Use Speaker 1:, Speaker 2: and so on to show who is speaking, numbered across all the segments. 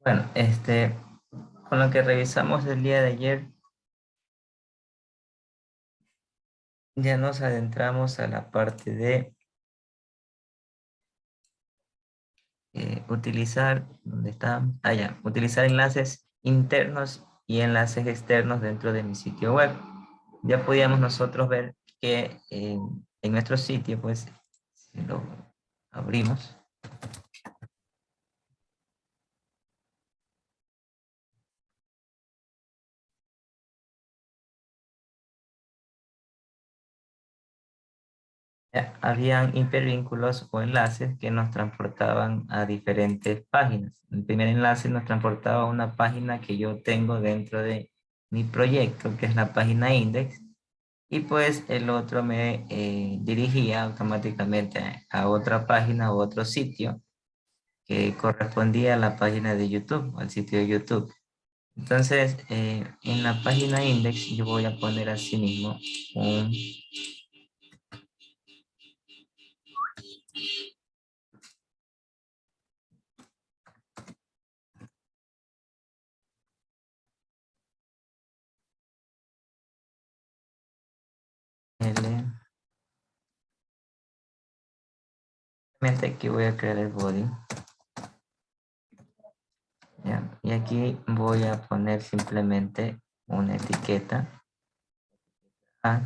Speaker 1: Bueno, con lo que revisamos el día de ayer, ya nos adentramos a la parte de utilizar, ¿dónde está? Ya, utilizar enlaces internos y enlaces externos dentro de mi sitio web. Ya podíamos nosotros ver que en nuestro sitio, pues, si lo abrimos, habían hipervínculos o enlaces que nos transportaban a diferentes páginas. El primer enlace nos transportaba a una página que yo tengo dentro de mi proyecto, que es la página index, y pues el otro me dirigía automáticamente a otra página o otro sitio que correspondía a la página de YouTube, al sitio de YouTube. Entonces, en la página index yo voy a poner así mismo un L. Aquí voy a crear el body. ¿Ya? Y aquí voy a poner simplemente una etiqueta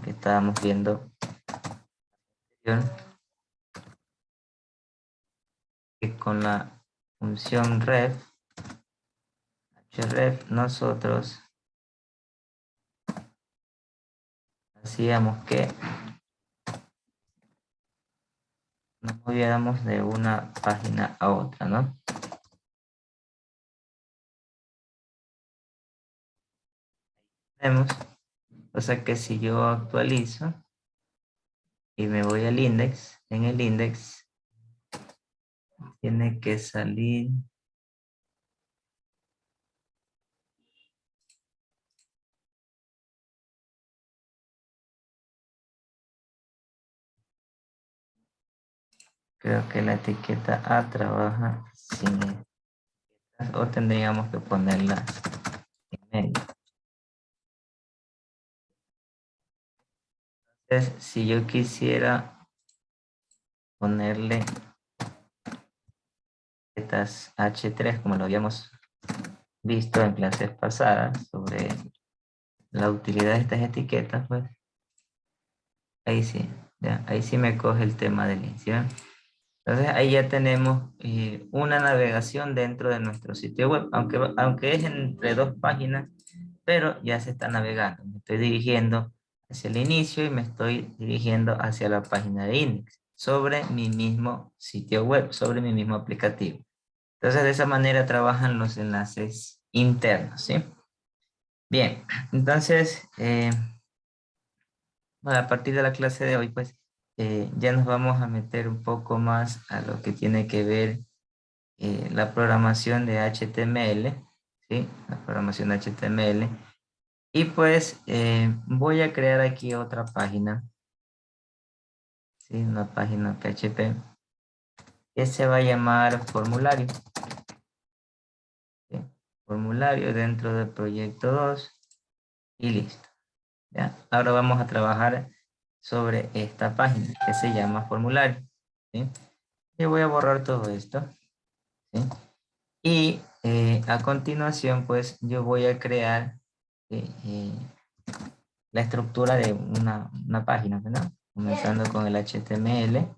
Speaker 1: que estábamos viendo que con la función href nosotros hacíamos que nos moviéramos de una página a otra, ¿no? Vemos, o sea que si yo actualizo y me voy al index, en el index tiene que salir, creo que la etiqueta A trabaja sin estas, o tendríamos que ponerla en medio. Entonces, si yo quisiera ponerle etiquetas H3, como lo habíamos visto en clases pasadas, sobre la utilidad de estas etiquetas, pues, ahí sí, ¿ya? Ahí sí me coge el tema del inicio. Entonces, ahí ya tenemos una navegación dentro de nuestro sitio web, aunque es entre dos páginas, pero ya se está navegando. Me estoy dirigiendo hacia el inicio y me estoy dirigiendo hacia la página de index, sobre mi mismo sitio web, sobre mi mismo aplicativo. Entonces, de esa manera trabajan los enlaces internos, ¿sí? Bien, entonces, bueno, a partir de la clase de hoy, pues, ya nos vamos a meter un poco más a lo que tiene que ver la programación de HTML, ¿sí? La programación de HTML. Y pues voy a crear aquí otra página, ¿sí? Una página PHP que se va a llamar formulario, ¿sí? Formulario dentro del proyecto 2 y listo, ¿ya? Ahora vamos a trabajar sobre esta página que se llama formulario, ¿sí? Y voy a borrar todo esto, ¿sí? Y a continuación, pues yo voy a crear la estructura de una página, ¿verdad? Comenzando con el HTML,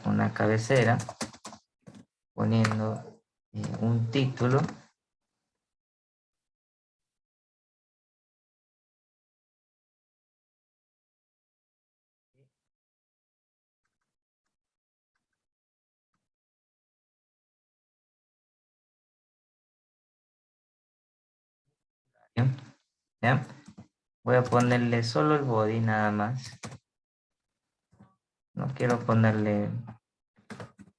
Speaker 1: una cabecera, poniendo un título, ¿ya? Voy a ponerle solo el body nada más. No quiero ponerle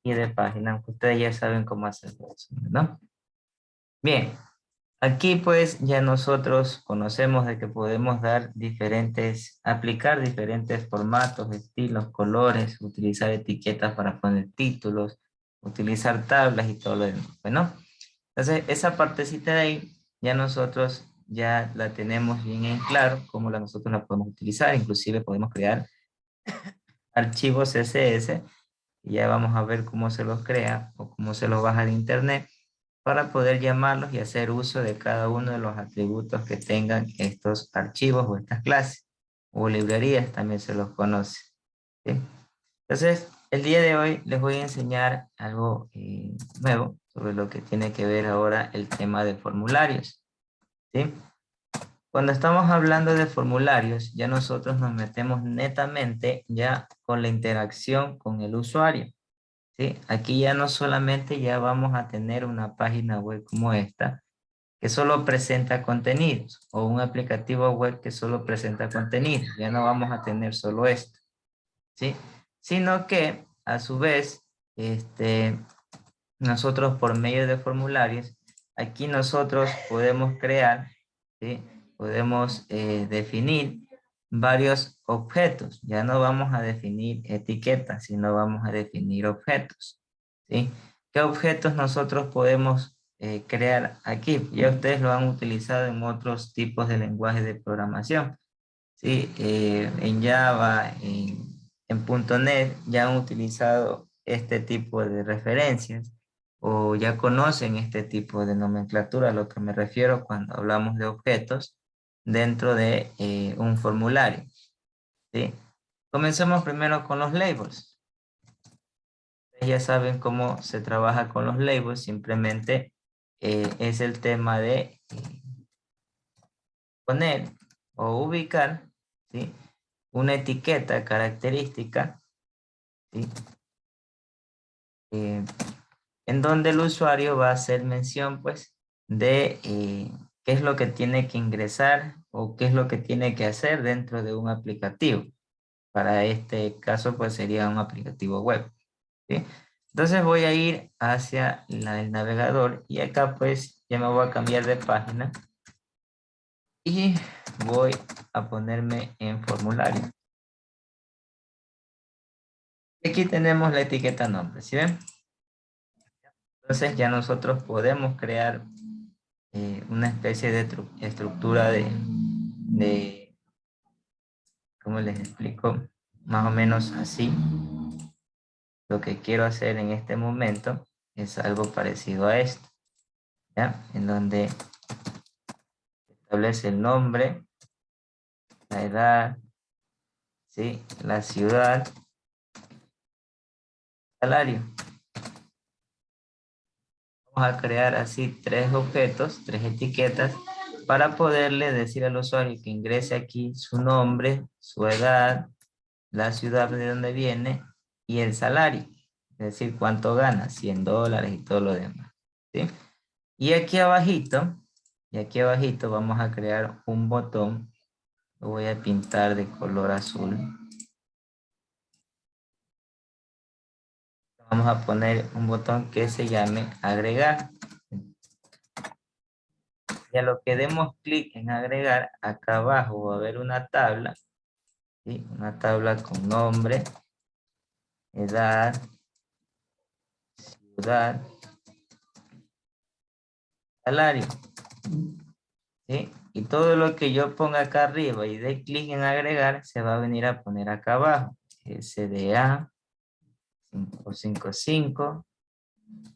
Speaker 1: pie de página, aunque ustedes ya saben cómo hacerlo, ¿no? Bien, aquí pues ya nosotros conocemos de que podemos dar aplicar diferentes formatos, estilos, colores, utilizar etiquetas para poner títulos, utilizar tablas y todo lo demás. Bueno, entonces esa partecita de ahí ya nosotros ya la tenemos bien en claro, cómo nosotros la podemos utilizar, inclusive podemos crear archivos CSS, y ya vamos a ver cómo se los crea o cómo se los baja de internet para poder llamarlos y hacer uso de cada uno de los atributos que tengan estos archivos o estas clases o librerías, también se los conoce. ¿Sí? Entonces, el día de hoy les voy a enseñar algo nuevo sobre lo que tiene que ver ahora el tema de formularios. ¿Sí? Cuando estamos hablando de formularios, ya nosotros nos metemos netamente ya con la interacción con el usuario. ¿Sí? Aquí ya no solamente ya vamos a tener una página web como esta, que solo presenta contenidos, o un aplicativo web que solo presenta contenidos. Ya no vamos a tener solo esto, ¿sí? Sino que, a su vez, nosotros por medio de formularios, aquí nosotros podemos crear, ¿sí? Podemos definir varios objetos. Ya no vamos a definir etiquetas, sino vamos a definir objetos, ¿sí? ¿Qué objetos nosotros podemos crear aquí? Ya ustedes lo han utilizado en otros tipos de lenguajes de programación, ¿sí? En Java, en .NET ya han utilizado este tipo de referencias o ya conocen este tipo de nomenclatura, a lo que me refiero cuando hablamos de objetos dentro de un formulario, ¿sí? Comencemos primero con los labels. Ya saben cómo se trabaja con los labels, simplemente es el tema de poner o ubicar, ¿sí? Una etiqueta característica, ¿sí? Eh, en donde el usuario va a hacer mención, pues, de qué es lo que tiene que ingresar o qué es lo que tiene que hacer dentro de un aplicativo. Para este caso, pues, sería un aplicativo web, ¿sí? Entonces voy a ir hacia el navegador y acá, pues, ya me voy a cambiar de página y voy a ponerme en formulario. Aquí tenemos la etiqueta nombre, ¿sí ven? Entonces ya nosotros podemos crear una especie de estructura de, ¿cómo les explico? Más o menos así. Lo que quiero hacer en este momento es algo parecido a esto, ¿ya? En donde establece el nombre, la edad, ¿sí? La ciudad, salario. Vamos a crear así tres objetos, tres etiquetas, para poderle decir al usuario que ingrese aquí su nombre, su edad, la ciudad de donde viene y el salario. Es decir, cuánto gana, $100 y todo lo demás, ¿sí? Y aquí abajito vamos a crear un botón. Lo voy a pintar de color azul. Vamos a poner un botón que se llame agregar. Y a lo que demos clic en agregar, acá abajo va a haber una tabla, ¿sí? Una tabla con nombre, edad, ciudad, salario, ¿sí? Y todo lo que yo ponga acá arriba y dé clic en agregar, se va a venir a poner acá abajo. SDA 555,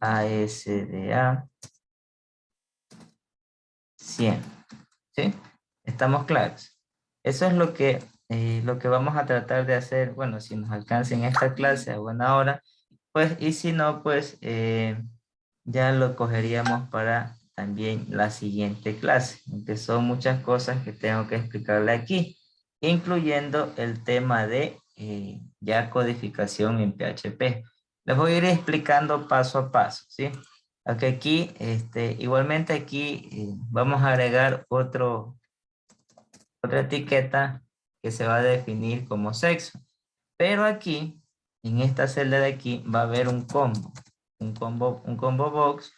Speaker 1: ASDA 100, ¿sí? ¿Estamos claros? Eso es lo que vamos a tratar de hacer, bueno, si nos alcanza en esta clase a buena hora, pues, y si no, pues, ya lo cogeríamos para también la siguiente clase, aunque son muchas cosas que tengo que explicarle aquí, incluyendo el tema de ya codificación en PHP. Les voy a ir explicando paso a paso, ¿sí? Aunque aquí, igualmente aquí vamos a agregar otra etiqueta que se va a definir como sexo. Pero aquí, en esta celda de aquí, va a haber un combo box,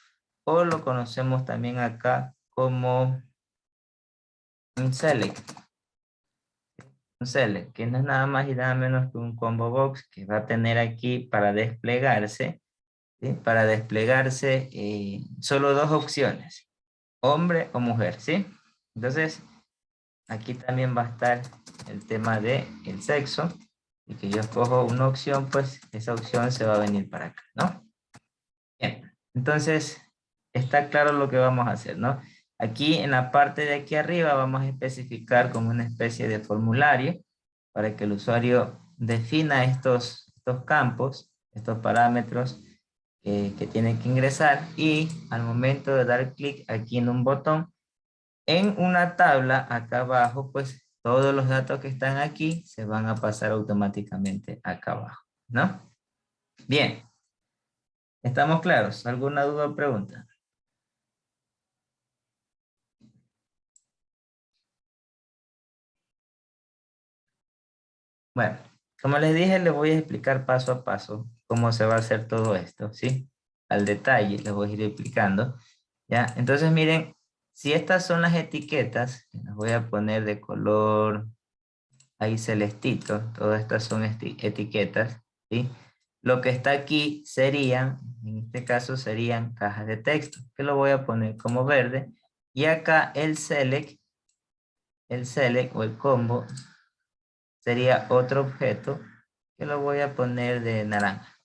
Speaker 1: o lo conocemos también acá como un select. Un select, que no es nada más y nada menos que un combo box que va a tener aquí para desplegarse ¿sí? Para desplegarse solo dos opciones, hombre o mujer, ¿sí? Entonces, aquí también va a estar el tema de el sexo, y que yo escojo una opción, pues esa opción se va a venir para acá, ¿no? Bien, entonces está claro lo que vamos a hacer, ¿no? Aquí en la parte de aquí arriba vamos a especificar como una especie de formulario para que el usuario defina estos campos, estos parámetros que tiene que ingresar, y al momento de dar clic aquí en un botón, en una tabla acá abajo, pues todos los datos que están aquí se van a pasar automáticamente acá abajo, ¿no? Bien, ¿estamos claros? ¿Alguna duda o pregunta? Bueno, como les dije, les voy a explicar paso a paso cómo se va a hacer todo esto, ¿sí? Al detalle les voy a ir explicando, ¿ya? Entonces miren, si estas son las etiquetas, las voy a poner de color ahí celestito, todas estas son etiquetas, ¿sí? Lo que está aquí serían, en este caso serían cajas de texto, que lo voy a poner como verde, y acá el select o el combo sería otro objeto que lo voy a poner de naranja,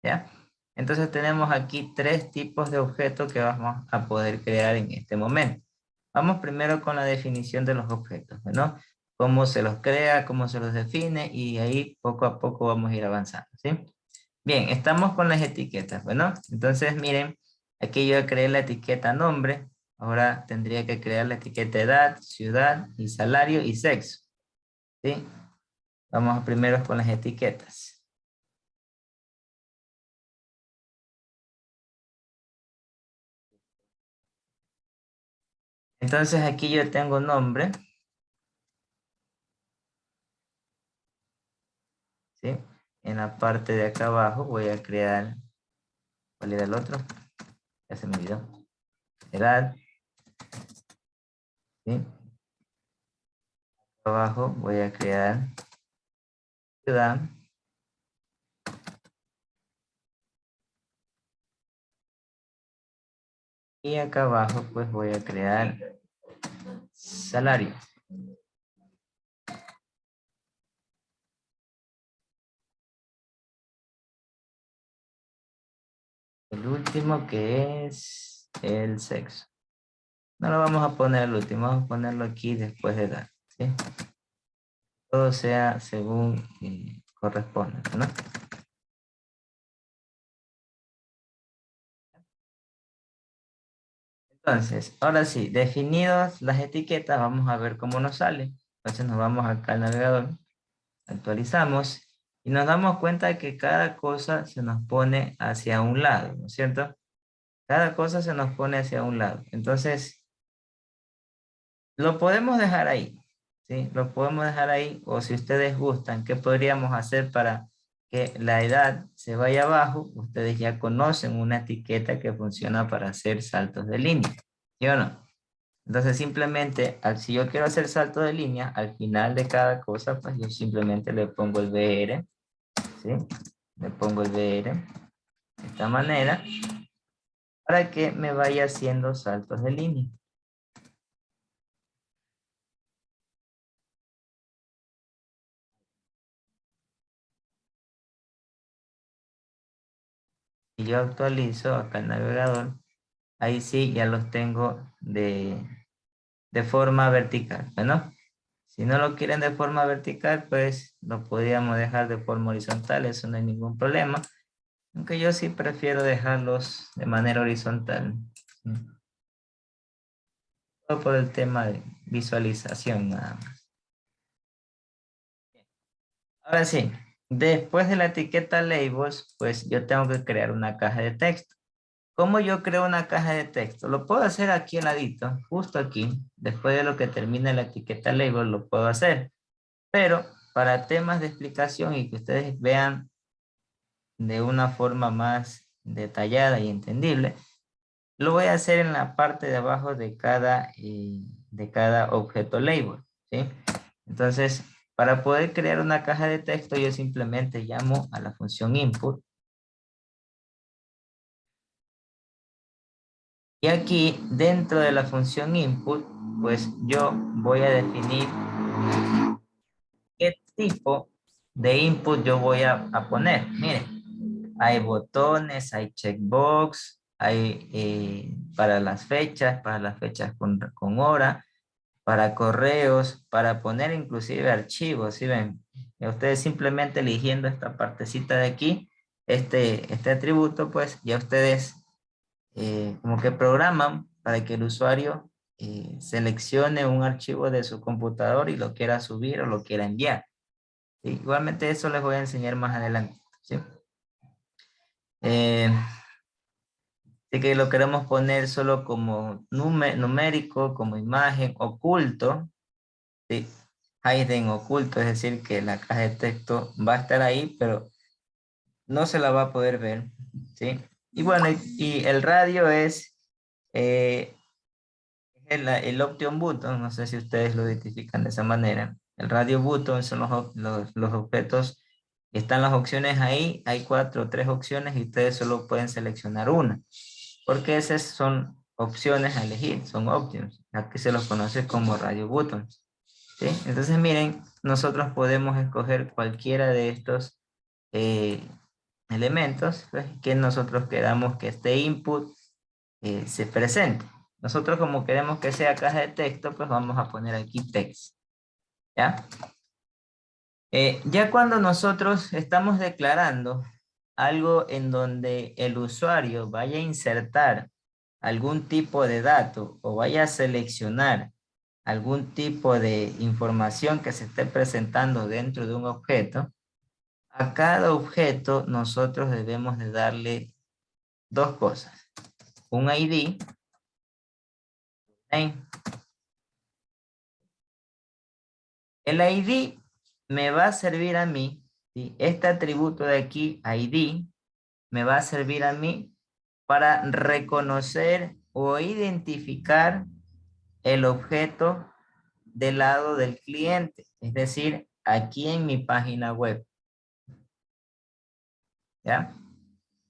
Speaker 1: ¿ya? Entonces tenemos aquí tres tipos de objetos que vamos a poder crear en este momento. Vamos primero con la definición de los objetos, ¿no? Cómo se los crea, cómo se los define, y ahí poco a poco vamos a ir avanzando, ¿sí? Bien, estamos con las etiquetas, ¿bueno? Entonces miren, aquí yo creé la etiqueta nombre, ahora tendría que crear la etiqueta edad, ciudad, y salario y sexo, ¿sí? Vamos primero con las etiquetas. Entonces aquí yo tengo nombre, ¿sí? En la parte de acá abajo voy a crear, ¿cuál era el otro? Ya se me olvidó. Edad, ¿sí? Abajo voy a crear ciudad, y acá abajo pues voy a crear salario. El último que es el sexo. No lo vamos a poner el último, vamos a ponerlo aquí después de edad, ¿sí? Todo sea según corresponda, ¿no? Entonces, ahora sí, definidas las etiquetas, vamos a ver cómo nos sale. Entonces nos vamos acá al navegador, actualizamos, y nos damos cuenta que cada cosa se nos pone hacia un lado, ¿no es cierto? Cada cosa se nos pone hacia un lado. Entonces, lo podemos dejar ahí, ¿sí? Lo podemos dejar ahí, o si ustedes gustan, ¿qué podríamos hacer para que la edad se vaya abajo? Ustedes ya conocen una etiqueta que funciona para hacer saltos de línea, ¿sí o no? Entonces simplemente, si yo quiero hacer salto de línea, al final de cada cosa, pues yo simplemente le pongo el BR, ¿sí? Le pongo el BR de esta manera para que me vaya haciendo saltos de línea. Y yo actualizo acá el navegador, ahí sí ya los tengo de forma vertical, ¿no? Si no lo quieren de forma vertical, pues lo podríamos dejar de forma horizontal, eso no hay ningún problema. Aunque yo sí prefiero dejarlos de manera horizontal, ¿sí? Todo por el tema de visualización nada más. Ahora sí, después de la etiqueta labels, pues yo tengo que crear una caja de texto. ¿Cómo yo creo una caja de texto? Lo puedo hacer aquí al ladito, justo aquí. Después de lo que termine la etiqueta label, lo puedo hacer. Pero para temas de explicación y que ustedes vean de una forma más detallada y entendible, lo voy a hacer en la parte de abajo de cada objeto label, ¿sí? Entonces, para poder crear una caja de texto, yo simplemente llamo a la función input, Y aquí, dentro de la función input, pues yo voy a definir qué tipo de input yo voy a poner. Miren, hay botones, hay checkbox, hay para las fechas con hora, para correos, para poner inclusive archivos, ¿sí ven? Y ustedes simplemente eligiendo esta partecita de aquí, este atributo, pues ya ustedes como que programan para que el usuario seleccione un archivo de su computador y lo quiera subir o lo quiera enviar. ¿Sí? Igualmente eso les voy a enseñar más adelante. ¿Sí? Eh, Así que lo queremos poner solo como numérico, como imagen, oculto. ¿Sí? Hidden oculto, es decir, que la caja de texto va a estar ahí, pero no se la va a poder ver. ¿Sí? Y bueno, y el radio es eh, el Option Button, no sé si ustedes lo identifican de esa manera. El Radio Button son los objetos, están las opciones ahí, hay 4 o 3 opciones y ustedes solo pueden seleccionar una, porque esas son opciones a elegir, son options, aquí se los conoce como Radio Buttons. ¿Sí? Entonces miren, nosotros podemos escoger cualquiera de estos eh, elementos, pues, que nosotros queramos que este input se presente. Nosotros como queremos que sea caja de texto, pues vamos a poner aquí text. ¿Ya? Ya cuando nosotros estamos declarando algo en donde el usuario vaya a insertar algún tipo de dato o vaya a seleccionar algún tipo de información que se esté presentando dentro de un objeto, a cada objeto nosotros debemos de darle dos cosas. Un ID, name. El ID me va a servir a mí, ¿sí? Este atributo de aquí, ID, me va a servir a mí para reconocer o identificar el objeto del lado del cliente, es decir, aquí en mi página web, ¿ya?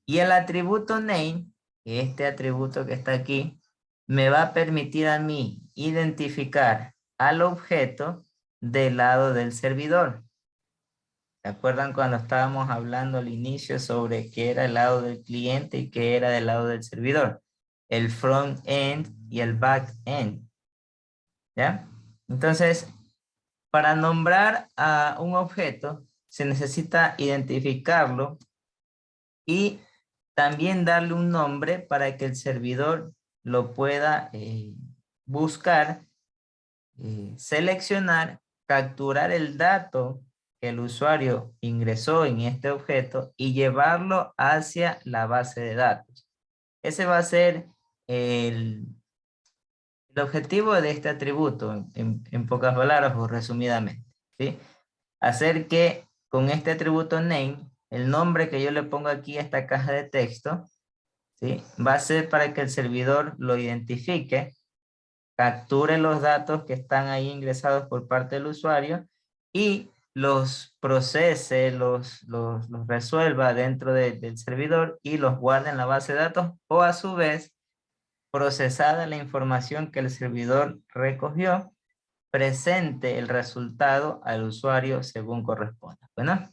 Speaker 1: Y el atributo name, este atributo que está aquí, me va a permitir a mí identificar al objeto del lado del servidor. ¿Se acuerdan cuando estábamos hablando al inicio sobre qué era el lado del cliente y qué era del lado del servidor? El front-end y el back-end. ¿Ya? Entonces, para nombrar a un objeto, se necesita identificarlo y también darle un nombre para que el servidor lo pueda buscar, seleccionar, capturar el dato que el usuario ingresó en este objeto y llevarlo hacia la base de datos. Ese va a ser el objetivo de este atributo, en pocas palabras o resumidamente, ¿sí? Hacer que con este atributo name, el nombre que yo le pongo aquí a esta caja de texto, ¿sí? Va a ser para que el servidor lo identifique, capture los datos que están ahí ingresados por parte del usuario y los procese, los resuelva dentro del servidor y los guarde en la base de datos, o a su vez, procesada la información que el servidor recogió, presente el resultado al usuario según corresponda. Bueno,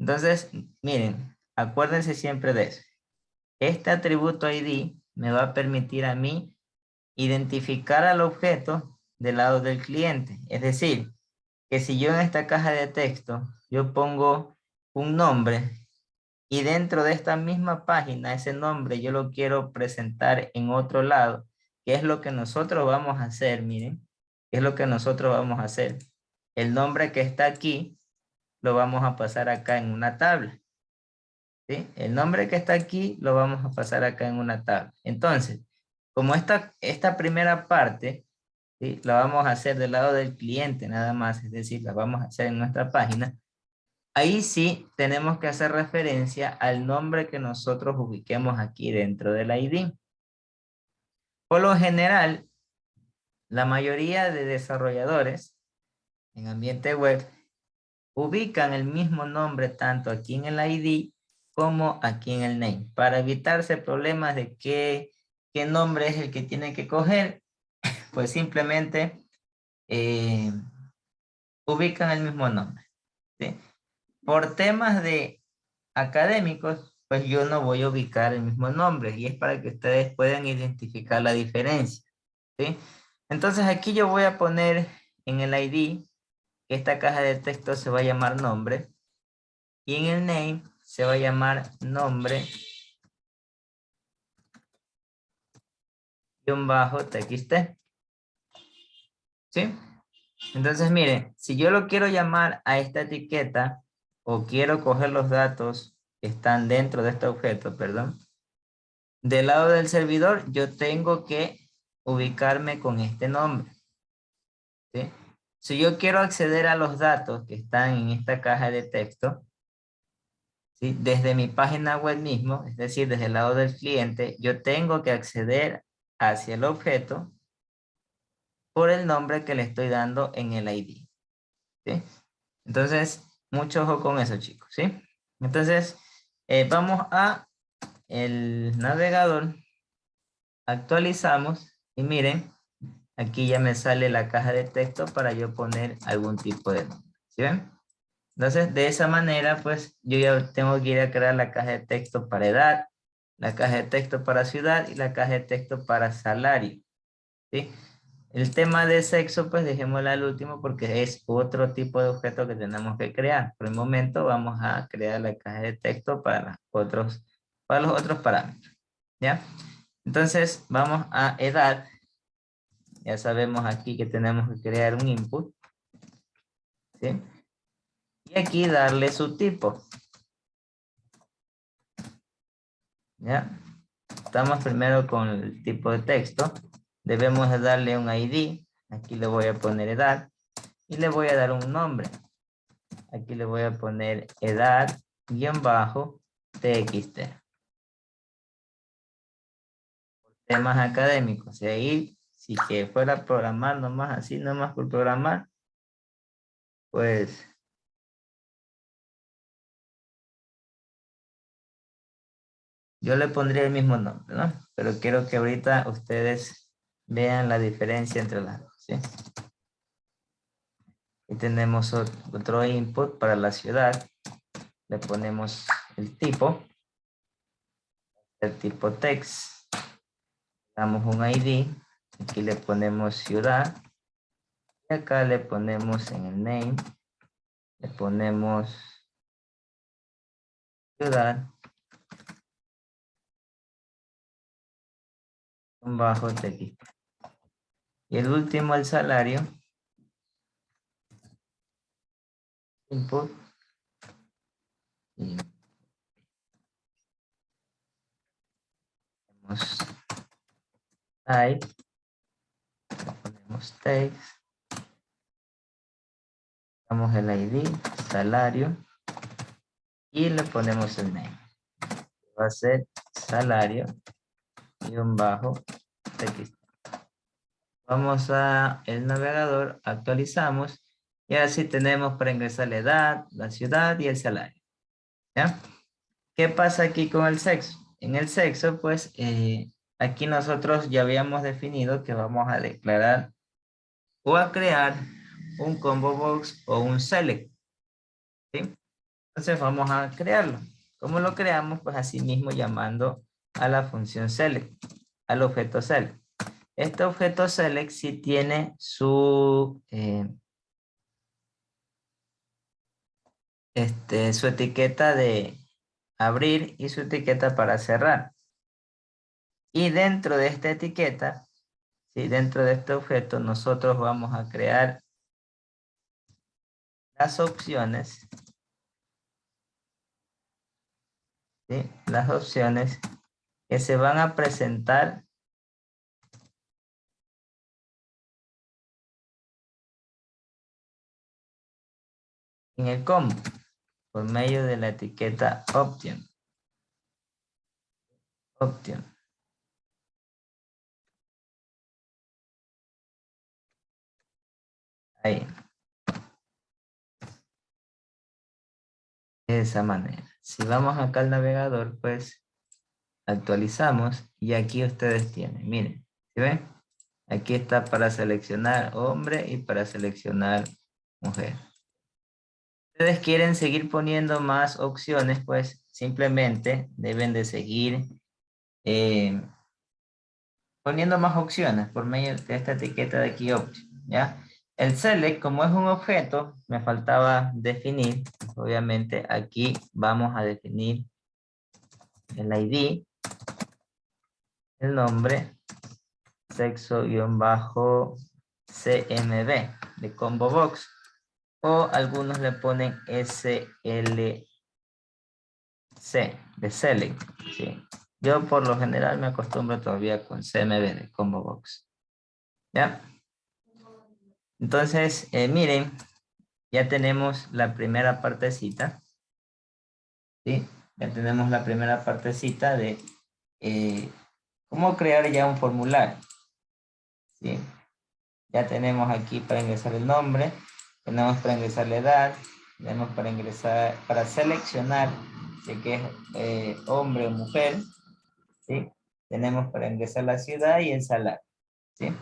Speaker 1: entonces, miren, acuérdense siempre de eso. Este atributo ID me va a permitir a mí identificar al objeto del lado del cliente. Es decir, que si yo en esta caja de texto, yo pongo un nombre y dentro de esta misma página, ese nombre yo lo quiero presentar en otro lado, ¿qué es lo que nosotros vamos a hacer? Miren, ¿qué es lo que nosotros vamos a hacer? El nombre que está aquí lo vamos a pasar acá en una tabla. ¿Sí? El nombre que está aquí lo vamos a pasar acá en una tabla. Entonces, como esta primera parte, ¿sí? La vamos a hacer del lado del cliente nada más, es decir, la vamos a hacer en nuestra página. Ahí sí tenemos que hacer referencia al nombre que nosotros ubiquemos aquí dentro del ID. Por lo general, la mayoría de desarrolladores en ambiente web ubican el mismo nombre tanto aquí en el ID como aquí en el name, para evitarse problemas de que ¿qué nombre es el que tiene que coger? Pues simplemente ubican el mismo nombre, ¿sí? Por temas de académicos, pues yo no voy a ubicar el mismo nombre y es para que ustedes puedan identificar la diferencia, ¿sí? Entonces aquí yo voy a poner en el ID que esta caja de texto se va a llamar nombre y en el name se va a llamar nombre -txt, ¿sí? Entonces, miren, si yo lo quiero llamar a esta etiqueta o quiero coger los datos que están dentro de este objeto, perdón, del lado del servidor yo tengo que ubicarme con este nombre, ¿sí? Si yo quiero acceder a los datos que están en esta caja de texto, ¿sí? Desde mi página web mismo, es decir, desde el lado del cliente, yo tengo que acceder hacia el objeto por el nombre que le estoy dando en el ID, ¿sí? Entonces, mucho ojo con eso, chicos, ¿sí? Entonces, vamos a el navegador, actualizamos y miren, aquí ya me sale la caja de texto para yo poner algún tipo de nombre, ¿sí ven? Entonces, de esa manera, pues, yo ya tengo que ir a crear la caja de texto para edad, la caja de texto para ciudad y la caja de texto para salario, ¿sí? El tema de sexo, pues dejémoslo al último porque es otro tipo de objeto que tenemos que crear. Por el momento vamos a crear la caja de texto para los otros parámetros, ¿ya? Entonces vamos a edad. Ya sabemos aquí que tenemos que crear un input, ¿sí? Y aquí darle su tipo, ¿ya? Estamos primero con el tipo de texto. Debemos de darle un ID. Aquí le voy a poner edad y le voy a dar un nombre. Aquí le voy a poner edad-txt. Temas académicos. Y ahí, si que fuera a programar nomás así, nomás por programar, pues yo le pondría el mismo nombre, ¿no? Pero quiero que ahorita ustedes vean la diferencia entre las dos, ¿sí? Y tenemos otro input para la ciudad. Le ponemos el tipo text. Damos un ID. Aquí le ponemos ciudad. Y acá le ponemos en el name, le ponemos ciudad, -txt. Y el último, el salario, input, y ponemos type, le ponemos text, damos el ID, salario, y le ponemos el name. Va a ser salario, -txt. Vamos a el navegador, actualizamos, y así tenemos para ingresar la edad, la ciudad y el salario, ¿ya? ¿Qué pasa aquí con el sexo? En el sexo, pues, aquí nosotros ya habíamos definido que vamos a declarar o a crear un combo box o un select, ¿sí? Entonces vamos a crearlo. ¿Cómo lo creamos? Pues así mismo llamando a la función select, al objeto select. Este objeto select sí tiene su etiqueta de abrir y su etiqueta para cerrar. Y dentro de esta etiqueta, ¿sí? Dentro de este objeto, nosotros vamos a crear las opciones, ¿sí? Las opciones que se van a presentar en el combo por medio de la etiqueta option. Option. Ahí. De esa manera. Si vamos acá al navegador, pues Actualizamos y aquí ustedes tienen, miren, ¿sí ven? Aquí está para seleccionar hombre y para seleccionar mujer. Ustedes quieren seguir poniendo más opciones, pues simplemente deben de seguir eh, poniendo más opciones por medio de esta etiqueta de aquí option, ¿ya? El select, como es un objeto, me faltaba definir, obviamente aquí vamos a definir el ID, el nombre, sexo-cmb de combo box, o algunos le ponen SLC de select, ¿sí? Yo por lo general me acostumbro todavía con CMB de combo box, ¿ya? Entonces, miren, ya tenemos la primera partecita, ¿sí? Ya tenemos la primera partecita de cómo crear ya un formulario, ¿sí? Ya tenemos aquí para ingresar el nombre, tenemos para ingresar la edad, tenemos para ingresar, para seleccionar si que es hombre o mujer, ¿sí? Tenemos para ingresar la ciudad y el salario, ¿sí?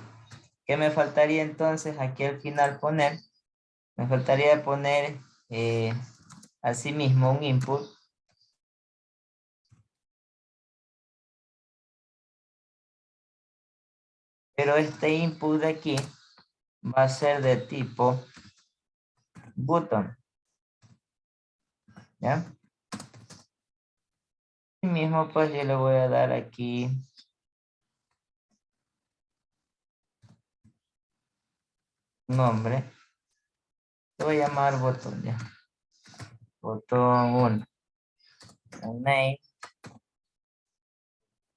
Speaker 1: ¿Qué me faltaría entonces aquí al final poner? Me faltaría poner asimismo un input, pero este input de aquí va a ser de tipo button, ¿ya? Y mismo pues yo le voy a dar aquí nombre, le voy a llamar botón, ya. Botón 1, name,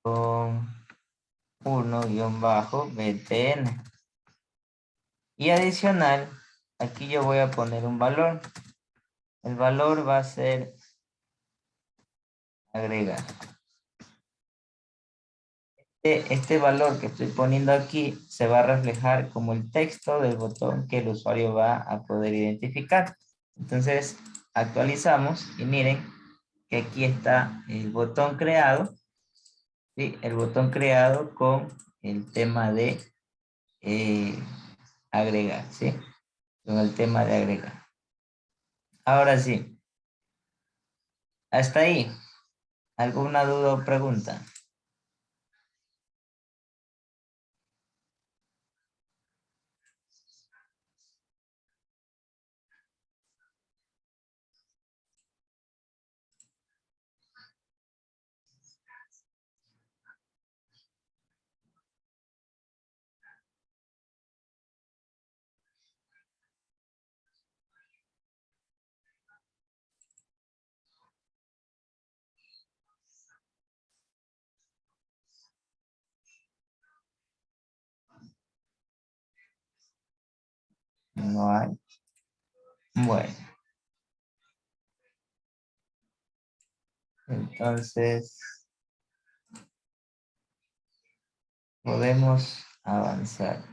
Speaker 1: con 1-btn. Y adicional, aquí yo voy a poner un valor. El valor va a ser agregar. Este valor que estoy poniendo aquí se va a reflejar como el texto del botón que el usuario va a poder identificar. Entonces, actualizamos y miren que aquí está el botón creado, ¿sí? El botón creado con el tema de agregar, ¿sí? Con el tema de agregar. Ahora sí, hasta ahí. ¿Alguna duda o pregunta? No hay. Bueno, entonces podemos avanzar.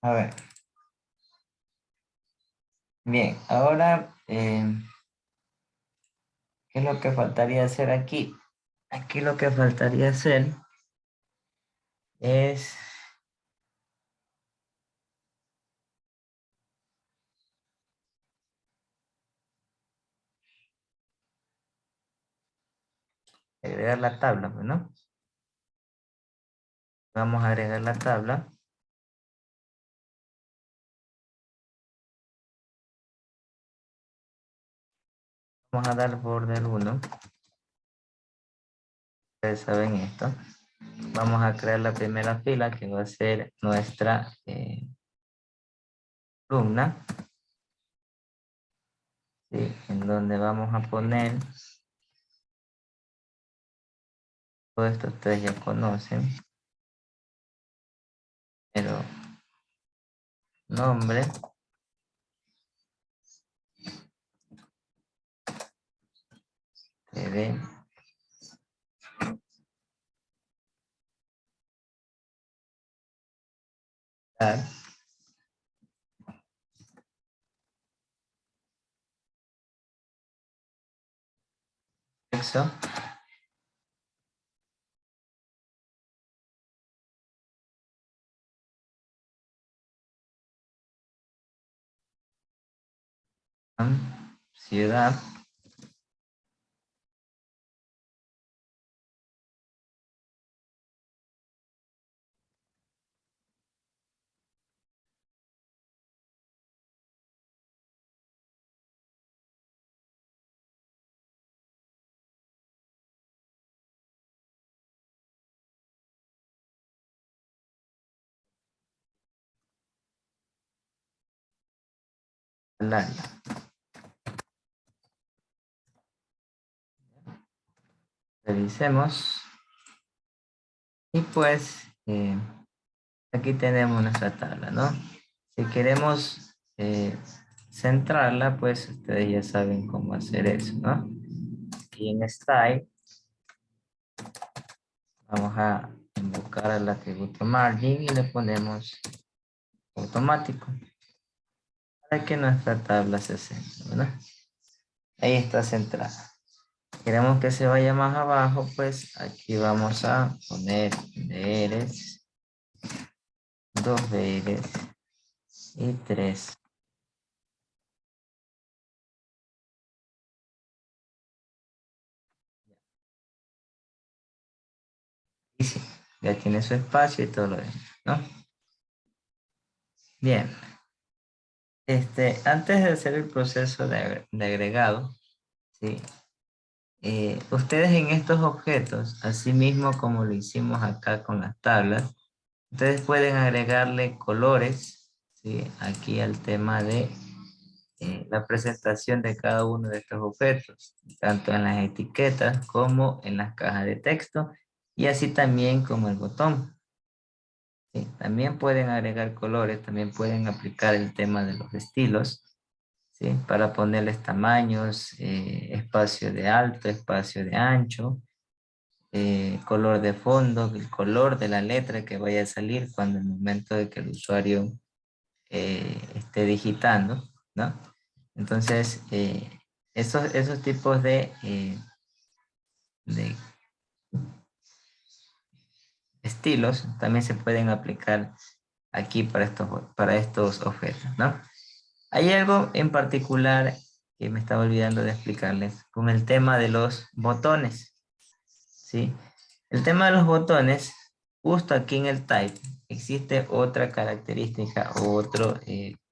Speaker 1: A ver. Bien, ahora, ¿qué es lo que faltaría hacer aquí? Aquí lo que faltaría hacer es agregar la tabla, pues, ¿no? Vamos a agregar la tabla. Vamos a dar border 1. Ustedes saben esto. Vamos a crear la primera fila que va a ser nuestra columna. ¿Sí? En donde vamos a poner todo esto ustedes ya conocen. Pero nombre. TV. Tag. Sexo. Ciudad. Salario. Revisemos. Y pues aquí tenemos nuestra tabla, ¿no? Si queremos centrarla, pues ustedes ya saben cómo hacer eso, ¿no? Aquí en Style vamos a invocar el atributo margin y le ponemos automático para que nuestra tabla se centre, ¿verdad? Ahí está centrada. Queremos que se vaya más abajo, pues aquí vamos a poner BRs, 2 BRs y 3. Y sí, ya tiene su espacio y todo lo demás, ¿no? Bien. Antes de hacer el proceso de agregado, ¿sí? Ustedes en estos objetos, así mismo como lo hicimos acá con las tablas, ustedes pueden agregarle colores, ¿sí? Aquí al tema de la presentación de cada uno de estos objetos, tanto en las etiquetas como en las cajas de texto, y así también como el botón. ¿Sí? También pueden agregar colores, también pueden aplicar el tema de los estilos, ¿sí? Para ponerles tamaños, espacio de alto, espacio de ancho, color de fondo, el color de la letra que vaya a salir cuando el momento de que el usuario esté digitando, ¿no? Entonces, esos tipos de estilos también se pueden aplicar aquí para estos objetos, ¿no? Hay algo en particular que me estaba olvidando de explicarles con el tema de los botones, ¿sí? El tema de los botones, justo aquí en el type, existe otra característica o otro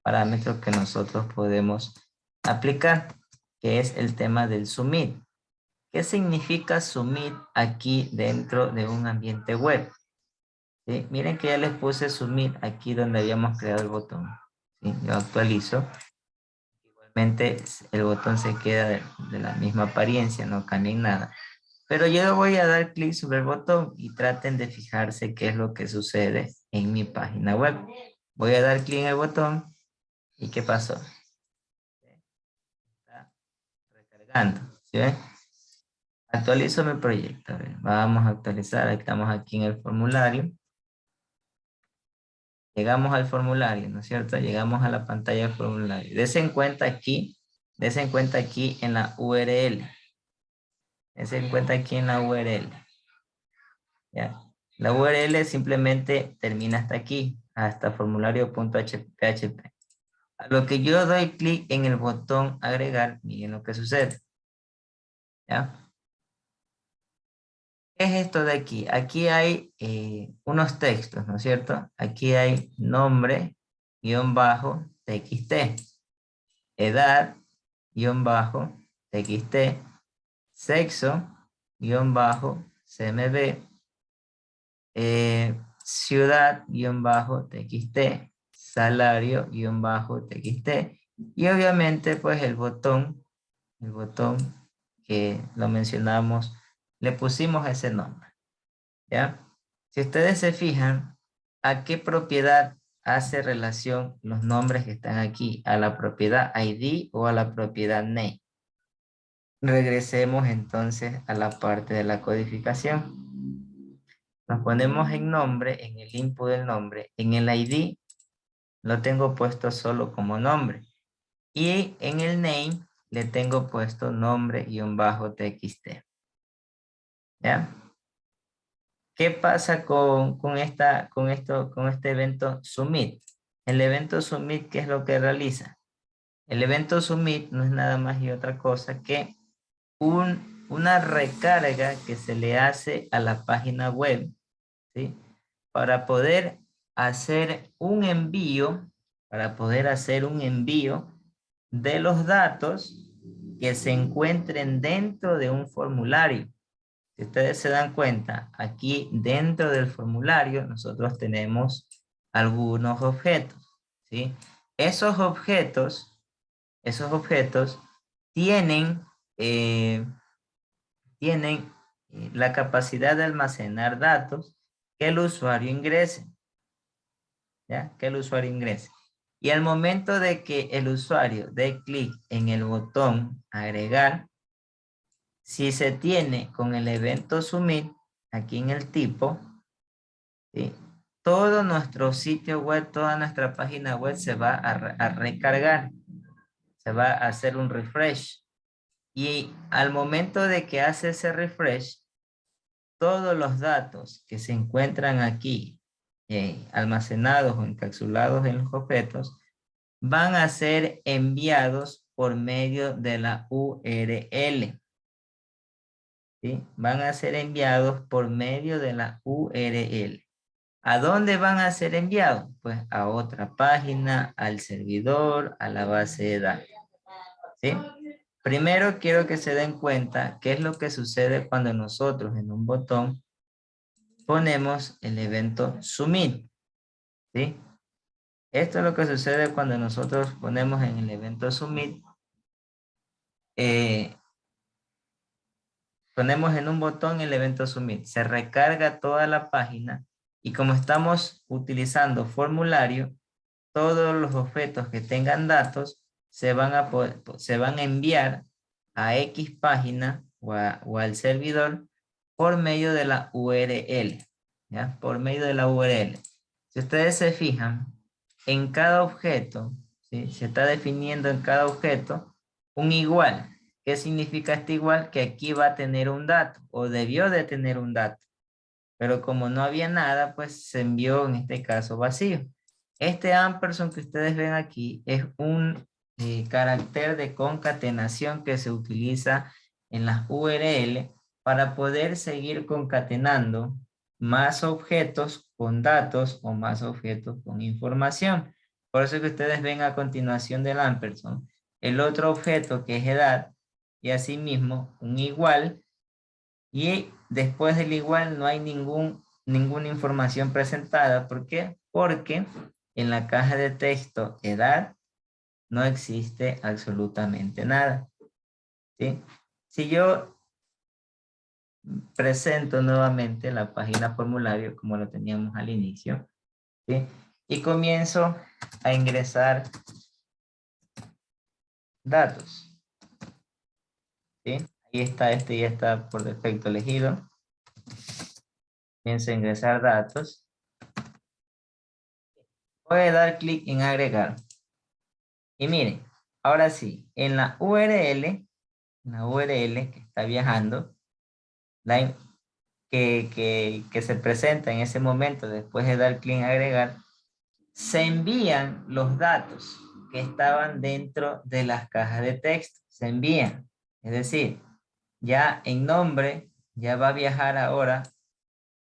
Speaker 1: parámetro que nosotros podemos aplicar, que es el tema del submit. ¿Qué significa submit aquí dentro de un ambiente web? ¿Sí? Miren que ya les puse submit aquí donde habíamos creado el botón. ¿Sí? Yo actualizo. Igualmente el botón se queda de la misma apariencia, no cambia en nada. Pero yo voy a dar clic sobre el botón y traten de fijarse qué es lo que sucede en mi página web. Voy a dar clic en el botón y ¿qué pasó? Está recargando. ¿Sí ven? Actualizo mi proyecto. A ver, vamos a actualizar. Estamos aquí en el formulario. Llegamos al formulario, ¿no es cierto? Llegamos a la pantalla del formulario. Dese en cuenta aquí en la URL. Dese en cuenta aquí en la URL. ¿Ya? La URL simplemente termina hasta aquí, hasta formulario.php. A lo que yo doy clic en el botón agregar, miren lo que sucede. ¿Ya? ¿Qué es esto de aquí? Aquí hay unos textos, ¿no es cierto? Aquí hay nombre, guión bajo, txt, edad, guión bajo, txt, sexo, guión bajo, cmb, ciudad, guión bajo, txt, salario, guión bajo, txt, y obviamente pues el botón que lo mencionamos, le pusimos ese nombre, ¿ya? Si ustedes se fijan, ¿a qué propiedad hace relación los nombres que están aquí? ¿A la propiedad ID o a la propiedad name? Regresemos entonces a la parte de la codificación. Nos ponemos en nombre, en el input del nombre, en el ID lo tengo puesto solo como nombre. Y en el name le tengo puesto nombre-txt. ¿Ya? ¿Qué pasa con este evento submit? El evento submit, ¿qué es lo que realiza? El evento submit no es nada más y otra cosa que una recarga que se le hace a la página web, ¿sí? Para poder hacer un envío, de los datos que se encuentren dentro de un formulario. Si ustedes se dan cuenta, aquí dentro del formulario nosotros tenemos algunos objetos, ¿sí? Esos objetos tienen, eh, tienen la capacidad de almacenar datos que el usuario ingrese, ¿ya? Que el usuario ingrese. Y al momento de que el usuario dé clic en el botón agregar, si se tiene con el evento submit, aquí en el tipo, ¿sí? Todo nuestro sitio web, toda nuestra página web se va a recargar, se va a hacer un refresh. Y al momento de que hace ese refresh, todos los datos que se encuentran aquí, almacenados o encapsulados en los objetos, van a ser enviados por medio de la URL. ¿Sí? Van a ser enviados por medio de la URL. ¿A dónde van a ser enviados? Pues a otra página, al servidor, a la base de datos. ¿Sí? Primero quiero que se den cuenta qué es lo que sucede cuando nosotros en un botón ponemos el evento submit. ¿Sí? Esto es lo que sucede cuando nosotros ponemos en el evento submit. Ponemos en un botón el evento submit. Se recarga toda la página y como estamos utilizando formulario, todos los objetos que tengan datos se van a enviar a X página o al servidor por medio de la URL. ¿Ya? Por medio de la URL. Si ustedes se fijan, en cada objeto, ¿sí? Se está definiendo en cada objeto un igual. ¿Qué significa este igual? Que aquí va a tener un dato o debió de tener un dato. Pero como no había nada, pues se envió en este caso vacío. Este ampersand que ustedes ven aquí es un carácter de concatenación que se utiliza en las URL para poder seguir concatenando más objetos con datos o más objetos con información. Por eso que ustedes ven a continuación del ampersand el otro objeto que es edad y asimismo un igual, y después del igual no hay ninguna información presentada. ¿Por qué? Porque en la caja de texto edad no existe absolutamente nada. ¿Sí? Si yo presento nuevamente la página formulario como lo teníamos al inicio, ¿sí? Y comienzo a ingresar datos, ¿sí? Ahí está, este ya está por defecto elegido. Comienzo a ingresar datos. Voy a dar clic en agregar. Y miren, ahora sí, en la URL que está viajando, la, que se presenta en ese momento después de dar clic en agregar, se envían los datos que estaban dentro de las cajas de texto. Se envían. Es decir, ya en nombre, ya va a viajar ahora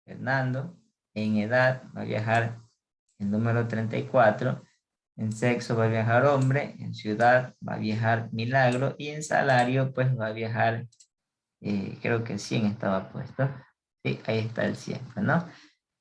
Speaker 1: Fernando. En edad va a viajar el número 34. En sexo va a viajar hombre. En ciudad va a viajar Milagro. Y en salario pues va a viajar, creo que 100 estaba puesto. Sí, ahí está el 100, ¿no?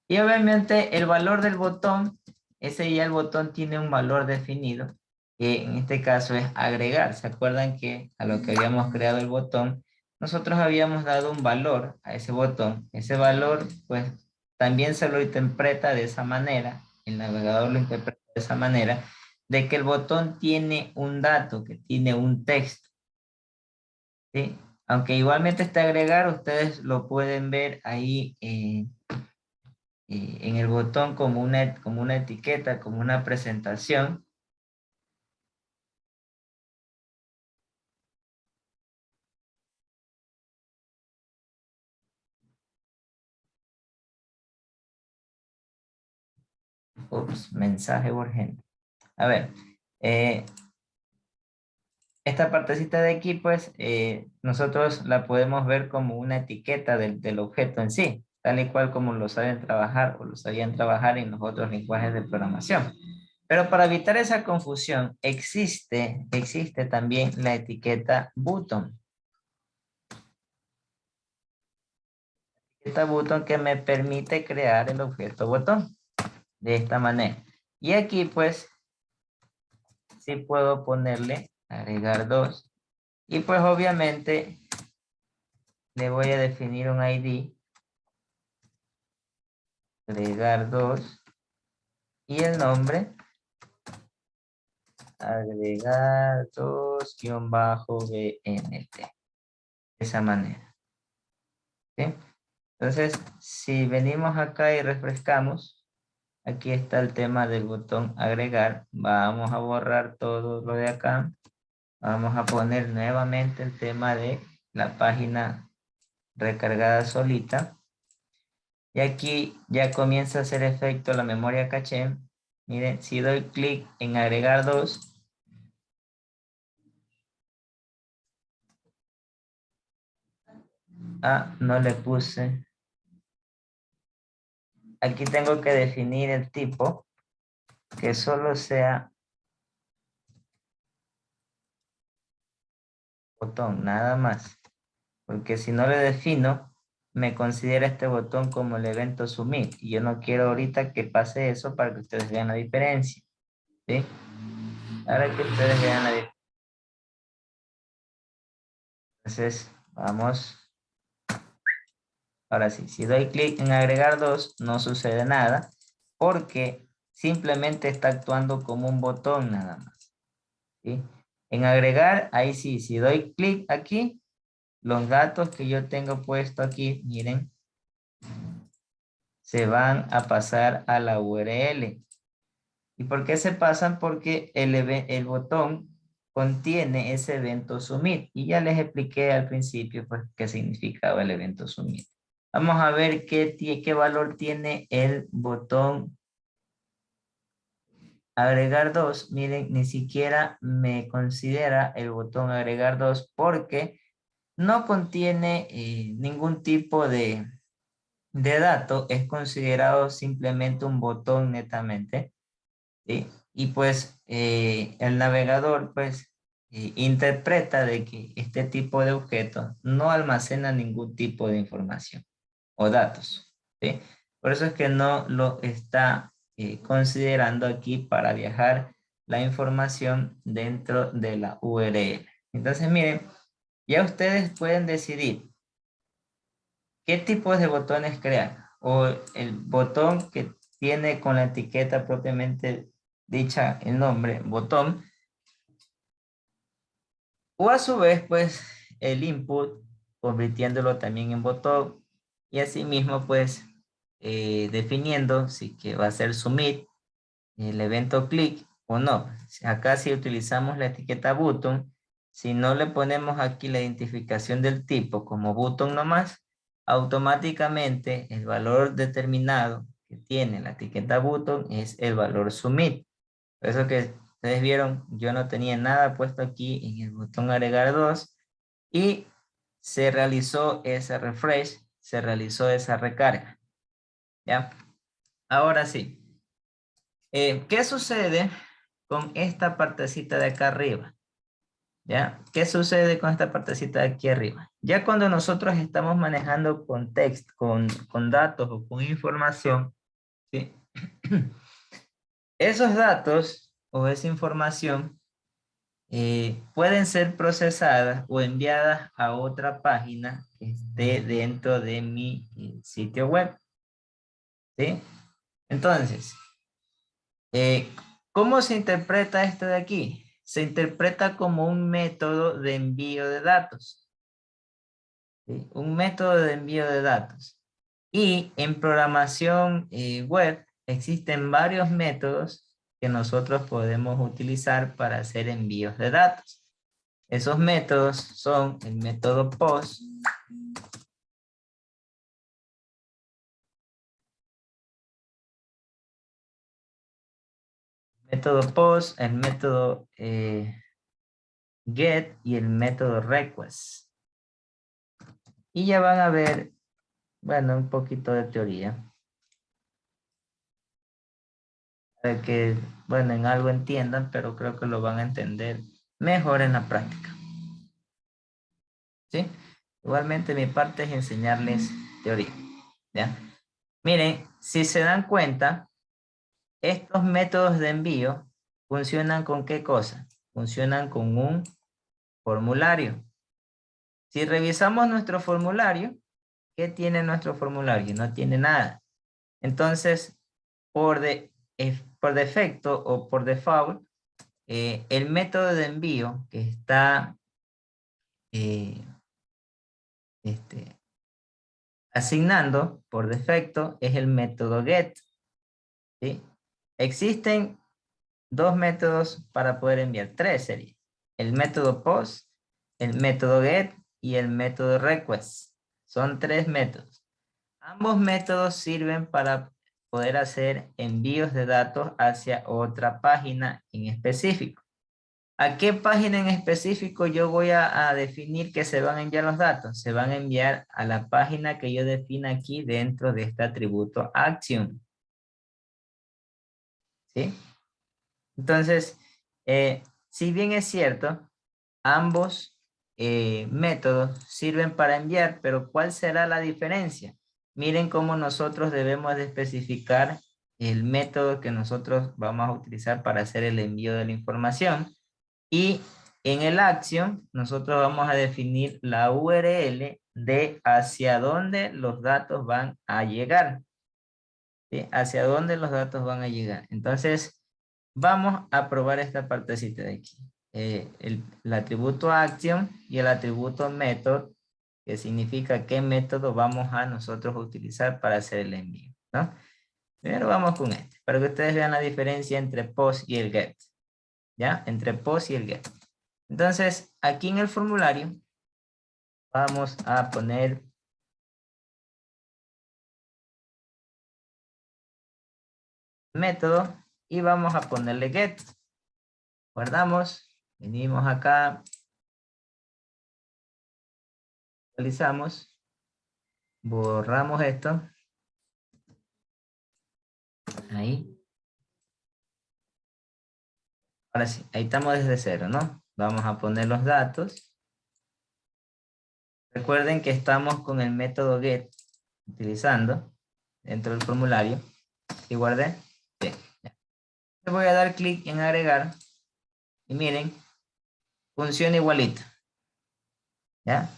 Speaker 1: Y obviamente el valor del botón, ese ya el botón tiene un valor definido, que en este caso es agregar. ¿Se acuerdan que a lo que habíamos creado el botón, nosotros habíamos dado un valor a ese botón? Ese valor, pues, también se lo interpreta de esa manera, el navegador lo interpreta de esa manera, de que el botón tiene un dato, que tiene un texto, ¿sí? Aunque igualmente este agregar, ustedes lo pueden ver ahí en el botón como una etiqueta, como una presentación. Ups, mensaje urgente. A ver, eh, esta partecita de aquí, pues, nosotros la podemos ver como una etiqueta del objeto en sí, tal y cual como lo saben trabajar o lo sabían trabajar en los otros lenguajes de programación. Pero para evitar esa confusión, existe también la etiqueta button. Esta button que me permite crear el objeto botón de esta manera. Y aquí, pues, sí puedo ponerle, agregar dos. Y pues obviamente le voy a definir un ID, agregar dos. Y el nombre, agregar dos guión bajo BNT. De esa manera. ¿Sí? Entonces, si venimos acá y refrescamos, aquí está el tema del botón agregar. Vamos a borrar todo lo de acá. Vamos a poner nuevamente el tema de la página recargada solita. Y aquí ya comienza a hacer efecto la memoria caché. Miren, si doy clic en agregar dos. Ah, no le puse. Aquí tengo que definir el tipo que solo sea botón, nada más. Porque si no le defino, me considera este botón como el evento submit. Y yo no quiero ahorita que pase eso para que ustedes vean la diferencia. ¿Sí? Ahora que ustedes vean la diferencia. Entonces, vamos. Ahora sí, si doy clic en agregar dos, no sucede nada porque simplemente está actuando como un botón nada más. ¿Sí? En agregar, ahí sí, si doy clic aquí, los datos que yo tengo puesto aquí, miren, se van a pasar a la URL. ¿Y por qué se pasan? Porque el botón contiene ese evento submit. Y ya les expliqué al principio pues, qué significaba el evento submit. Vamos a ver qué valor tiene el botón agregar dos. Miren, ni siquiera me considera el botón agregar dos porque no contiene ningún tipo de dato. Es considerado simplemente un botón netamente. ¿Sí? Y pues el navegador pues interpreta de que este tipo de objetos no almacena ningún tipo de información o datos. ¿Sí? Por eso es que no lo está considerando aquí para viajar la información dentro de la URL. Entonces miren, ya ustedes pueden decidir qué tipos de botones crear o el botón que tiene con la etiqueta propiamente dicha el nombre botón o a su vez pues el input convirtiéndolo también en botón y asimismo pues definiendo si que va a ser submit el evento click o no. Acá si utilizamos la etiqueta button, si no le ponemos aquí la identificación del tipo como button nomás, automáticamente el valor determinado que tiene la etiqueta button es el valor submit. Por eso que ustedes vieron, yo no tenía nada puesto aquí en el botón agregar 2 y se realizó ese refresh, se realizó esa recarga. ¿Ya? Ahora sí. ¿Qué sucede con esta partecita de acá arriba? ¿Ya? ¿Qué sucede con esta partecita de aquí arriba? Ya cuando nosotros estamos manejando con texto, con datos o con información, ¿sí? Esos datos o esa información pueden ser procesadas o enviadas a otra página que esté dentro de mi sitio web. ¿Sí? Entonces, Eh, ¿cómo se interpreta esto de aquí? Se interpreta como un método de envío de datos. ¿Sí? Un método de envío de datos. Y en programación web existen varios métodos que nosotros podemos utilizar para hacer envíos de datos. Esos métodos son el método POST, el método GET y el método REQUEST. Y ya van a ver, bueno, un poquito de teoría. Para que, bueno, en algo entiendan, pero creo que lo van a entender mejor en la práctica. ¿Sí? Igualmente mi parte es enseñarles teoría. ¿Ya? Miren, si se dan cuenta, estos métodos de envío funcionan con ¿qué cosa? Funcionan con un formulario. Si revisamos nuestro formulario, ¿qué tiene nuestro formulario? No tiene nada. Entonces, por defecto o por default, el método de envío que está eh, asignando por defecto es el método get. ¿Sí? Existen dos métodos para poder enviar, tres series. El método post, el método get y el método request. Son tres métodos. Ambos métodos sirven para poder hacer envíos de datos hacia otra página en específico. ¿A qué página en específico yo voy a definir que se van a enviar los datos? Se van a enviar a la página que yo defina aquí dentro de este atributo action. ¿Sí? Entonces, si bien es cierto, ambos métodos sirven para enviar, pero ¿cuál será la diferencia? Miren cómo nosotros debemos de especificar el método que nosotros vamos a utilizar para hacer el envío de la información. Y en el action, nosotros vamos a definir la URL de hacia dónde los datos van a llegar. ¿Sí? Hacia dónde los datos van a llegar. Entonces, vamos a probar esta partecita de aquí. El atributo action y el atributo method, que significa qué método vamos a nosotros utilizar para hacer el envío, ¿no? Primero vamos con este, para que ustedes vean la diferencia entre post y el get. ¿Ya? Entre post y el get. Entonces, aquí en el formulario vamos a poner método y vamos a ponerle get. Guardamos, venimos acá, actualizamos, borramos esto. Ahí. Ahora sí, ahí estamos desde cero, ¿no? Vamos a poner los datos. Recuerden que estamos con el método get utilizando dentro del formulario. ¿Y guardé? Bien. Le voy a dar clic en agregar y miren, funciona igualito. ¿Ya?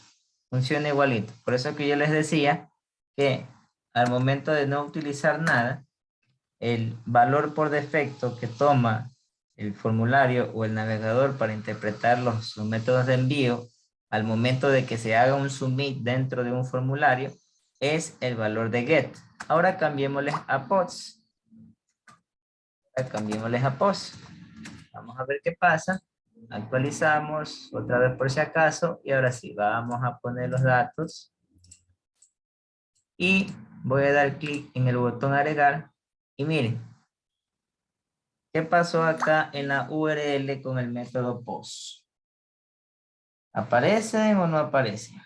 Speaker 1: Funciona igualito. Por eso que yo les decía que al momento de no utilizar nada, el valor por defecto que toma el formulario o el navegador para interpretar los métodos de envío al momento de que se haga un submit dentro de un formulario es el valor de get. Ahora cambiémosle a post. Cambiémosles a post. Vamos a ver qué pasa. Actualizamos otra vez por si acaso. Y ahora sí, vamos a poner los datos. Y voy a dar clic en el botón agregar. Y miren, ¿qué pasó acá en la URL con el método post? ¿Aparecen o no aparecen?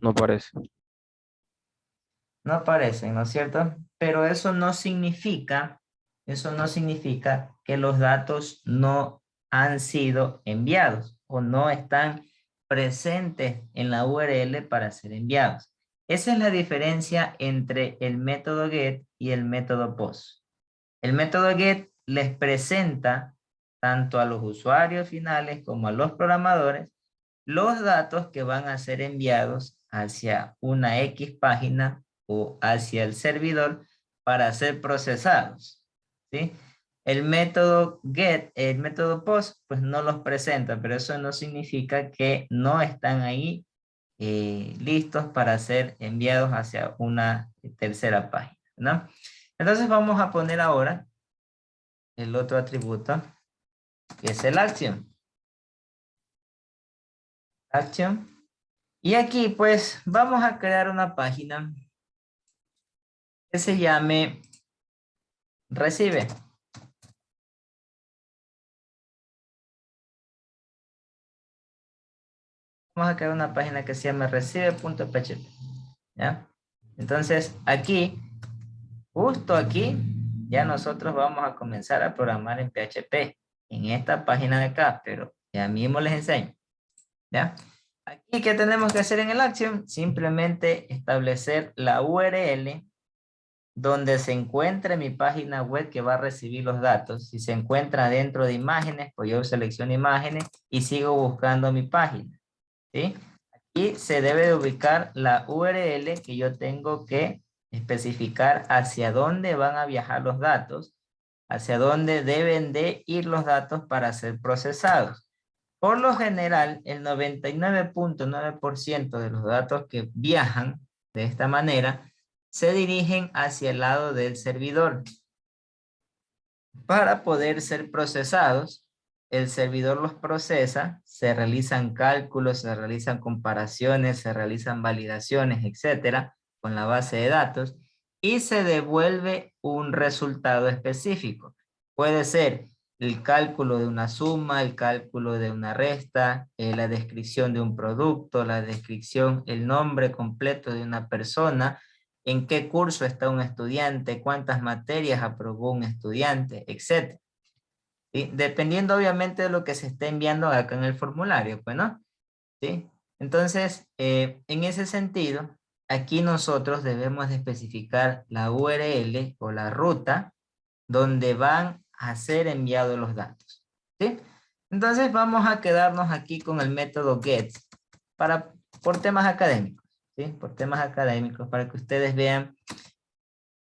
Speaker 2: No parece.
Speaker 1: No aparecen, ¿no es cierto? Pero eso no significa que los datos no han sido enviados o no están presentes en la URL para ser enviados. Esa es la diferencia entre el método get y el método post. El método get les presenta tanto a los usuarios finales como a los programadores los datos que van a ser enviados hacia una X página o hacia el servidor para ser procesados, ¿sí? El método get, el método post, pues no los presenta, pero eso no significa que no están ahí listos para ser enviados hacia una tercera página, ¿no? Entonces vamos a poner ahora el otro atributo, que es el action. Action. Y aquí pues vamos a crear una página que se llame Recibe. Vamos a crear una página que se llame recibe.php. ¿Ya? Entonces aquí, justo aquí, ya nosotros vamos a comenzar a programar en PHP. En esta página de acá, pero ya mismo les enseño. ¿Ya? Aquí, ¿qué tenemos que hacer en el Action? Simplemente establecer la URL donde se encuentre mi página web que va a recibir los datos. Si se encuentra dentro de imágenes, pues yo selecciono imágenes y sigo buscando mi página, ¿sí? Aquí se debe de ubicar la URL que yo tengo que especificar hacia dónde van a viajar los datos, hacia dónde deben de ir los datos para ser procesados. Por lo general, el 99.9% de los datos que viajan de esta manera se dirigen hacia el lado del servidor. Para poder ser procesados, el servidor los procesa, se realizan cálculos, se realizan comparaciones, se realizan validaciones, etcétera, con la base de datos y se devuelve un resultado específico. Puede ser el cálculo de una suma, el cálculo de una resta, la descripción de un producto, la descripción, el nombre completo de una persona, en qué curso está un estudiante, cuántas materias aprobó un estudiante, etc. ¿Sí? Dependiendo obviamente de lo que se esté enviando acá en el formulario, pues, ¿no? ¿Sí? Entonces, en ese sentido, aquí nosotros debemos de especificar la URL o la ruta donde van a ser enviados los datos, ¿sí? Entonces vamos a quedarnos aquí con el método get por temas académicos, ¿sí? Por temas académicos, para que ustedes vean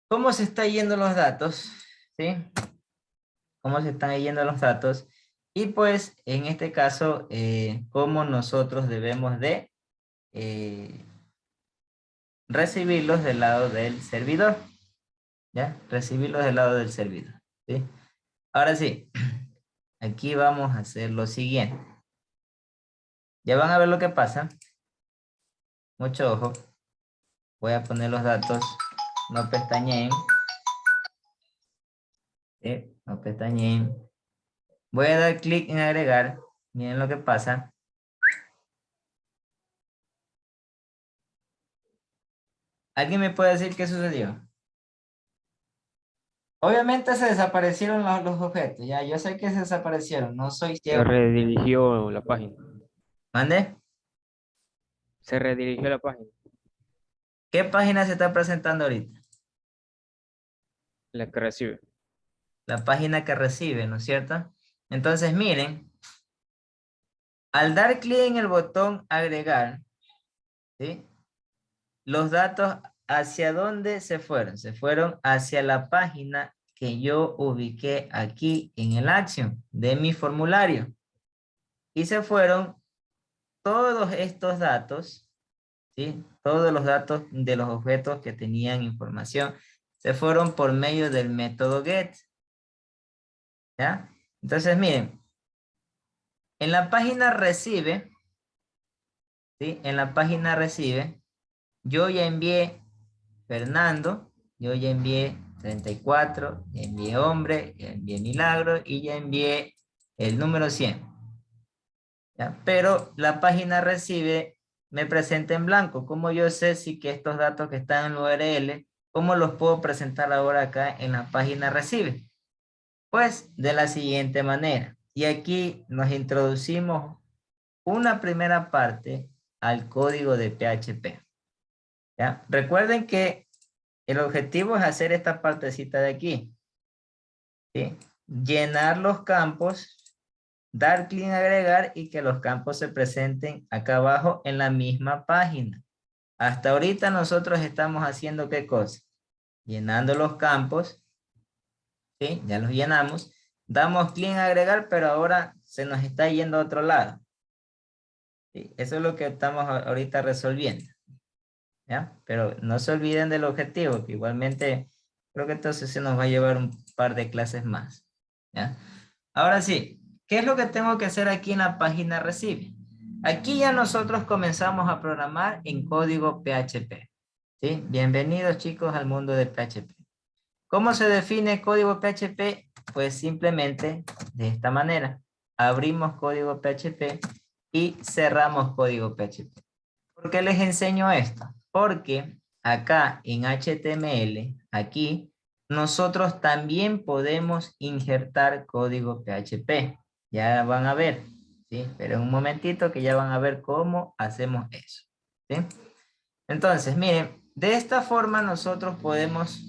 Speaker 1: cómo se están yendo los datos, ¿sí? Cómo se están yendo los datos. Y pues, en este caso, cómo nosotros debemos de recibirlos del lado del servidor, ¿ya? Recibirlos del lado del servidor, ¿sí? Ahora sí, aquí vamos a hacer lo siguiente. Ya van a ver lo que pasa. Mucho ojo. Voy a poner los datos. No pestañeen. ¿Sí? No pestañeen. Voy a dar clic en agregar. Miren lo que pasa. ¿Alguien me puede decir qué sucedió? Obviamente se desaparecieron los objetos. Ya, yo sé que se desaparecieron. No soy
Speaker 2: Se
Speaker 1: ciego.
Speaker 2: redirigió la página.
Speaker 1: ¿Mande?
Speaker 2: Se redirigió la página.
Speaker 1: ¿Qué página se está presentando ahorita?
Speaker 2: La que recibe.
Speaker 1: La página que recibe, ¿no es cierto? Entonces, miren. Al dar clic en el botón agregar, ¿sí? Los datos, ¿hacia dónde se fueron? Se fueron hacia la página que yo ubiqué aquí en el Action de mi formulario. Y se fueron todos estos datos, ¿sí? Todos los datos de los objetos que tenían información se fueron por medio del método get. ¿Ya? Entonces, miren, en la página recibe, ¿sí? En la página recibe, yo ya envié Fernando, yo ya envié 34, ya envié hombre, ya envié milagro y ya envié el número 100. ¿Ya? Pero la página recibe me presenta en blanco. ¿Cómo yo sé si que estos datos que están en el URL, cómo los puedo presentar ahora acá en la página recibe? Pues de la siguiente manera. Y aquí nos introducimos una primera parte al código de PHP. ¿Ya? Recuerden que el objetivo es hacer esta partecita de aquí. ¿Sí? Llenar los campos, dar clic en agregar y que los campos se presenten acá abajo en la misma página. Hasta ahorita nosotros estamos haciendo ¿qué cosa? Llenando los campos. ¿Sí? Ya los llenamos. Damos clic en agregar, pero ahora se nos está yendo a otro lado. ¿Sí? Eso es lo que estamos ahorita resolviendo. ¿Ya? Pero no se olviden del objetivo, que igualmente creo que entonces se nos va a llevar un par de clases más. ¿Ya? Ahora sí, ¿qué es lo que tengo que hacer aquí en la página recibe? Aquí ya nosotros comenzamos a programar en código PHP. ¿Sí? Bienvenidos chicos al mundo de PHP. ¿Cómo se define código PHP? Pues simplemente de esta manera. Abrimos código PHP y cerramos código PHP. ¿Por qué les enseño esto? Porque acá en HTML, aquí, nosotros también podemos injertar código PHP. Ya van a ver, ¿sí? Pero en un momentito que ya van a ver cómo hacemos eso, ¿sí? Entonces, miren, de esta forma nosotros podemos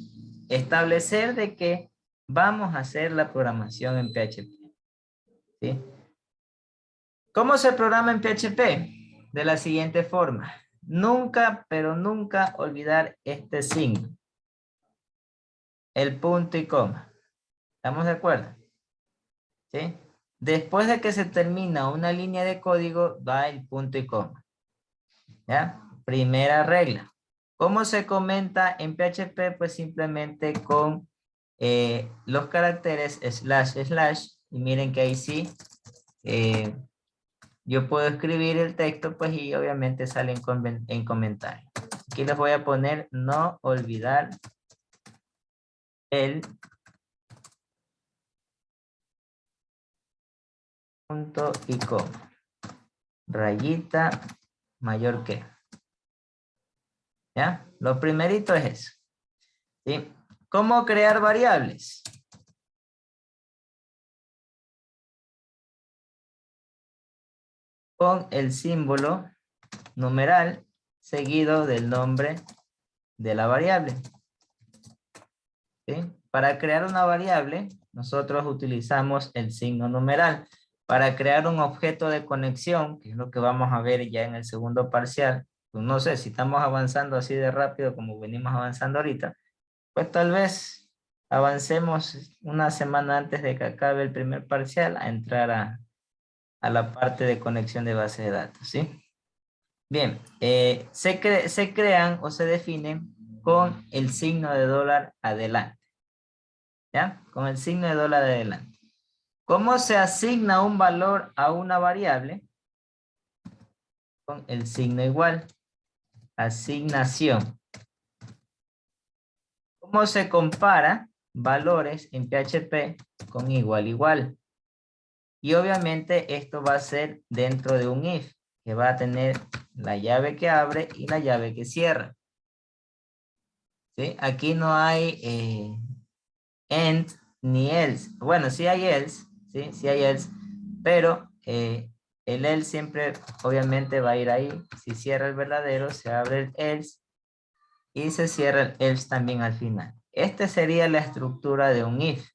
Speaker 1: establecer de que vamos a hacer la programación en PHP, ¿sí? ¿Cómo se programa en PHP? De la siguiente forma. Nunca, pero nunca olvidar este signo. El punto y coma. ¿Estamos de acuerdo? ¿Sí? Después de que se termina una línea de código, va el punto y coma. ¿Ya? Primera regla. ¿Cómo se comenta en PHP? Pues simplemente con los caracteres slash slash. Y miren que ahí sí yo puedo escribir el texto, pues, y obviamente sale en comentario. Aquí les voy a poner no olvidar el punto y coma. Rayita mayor que. ¿Ya? Lo primerito es eso. ¿Sí? ¿Cómo crear variables? Con el símbolo numeral seguido del nombre de la variable. ¿Sí? Para crear una variable, nosotros utilizamos el signo numeral. Para crear un objeto de conexión, que es lo que vamos a ver ya en el segundo parcial, pues no sé si estamos avanzando así de rápido como venimos avanzando ahorita, pues tal vez avancemos una semana antes de que acabe el primer parcial a entrar a la parte de conexión de base de datos, ¿sí? Bien, se crean o se definen con el signo de dólar adelante. ¿Ya? Con el signo de dólar adelante. ¿Cómo se asigna un valor a una variable? Con el signo igual. Asignación. ¿Cómo se compara valores en PHP con igual igual? Y obviamente esto va a ser dentro de un if, que va a tener la llave que abre y la llave que cierra. ¿Sí? Aquí no hay and ni else. Bueno, sí hay else, ¿sí? Sí hay else, pero el else siempre obviamente va a ir ahí. Si cierra el verdadero, se abre el else y se cierra el else también al final. Esta sería la estructura de un if,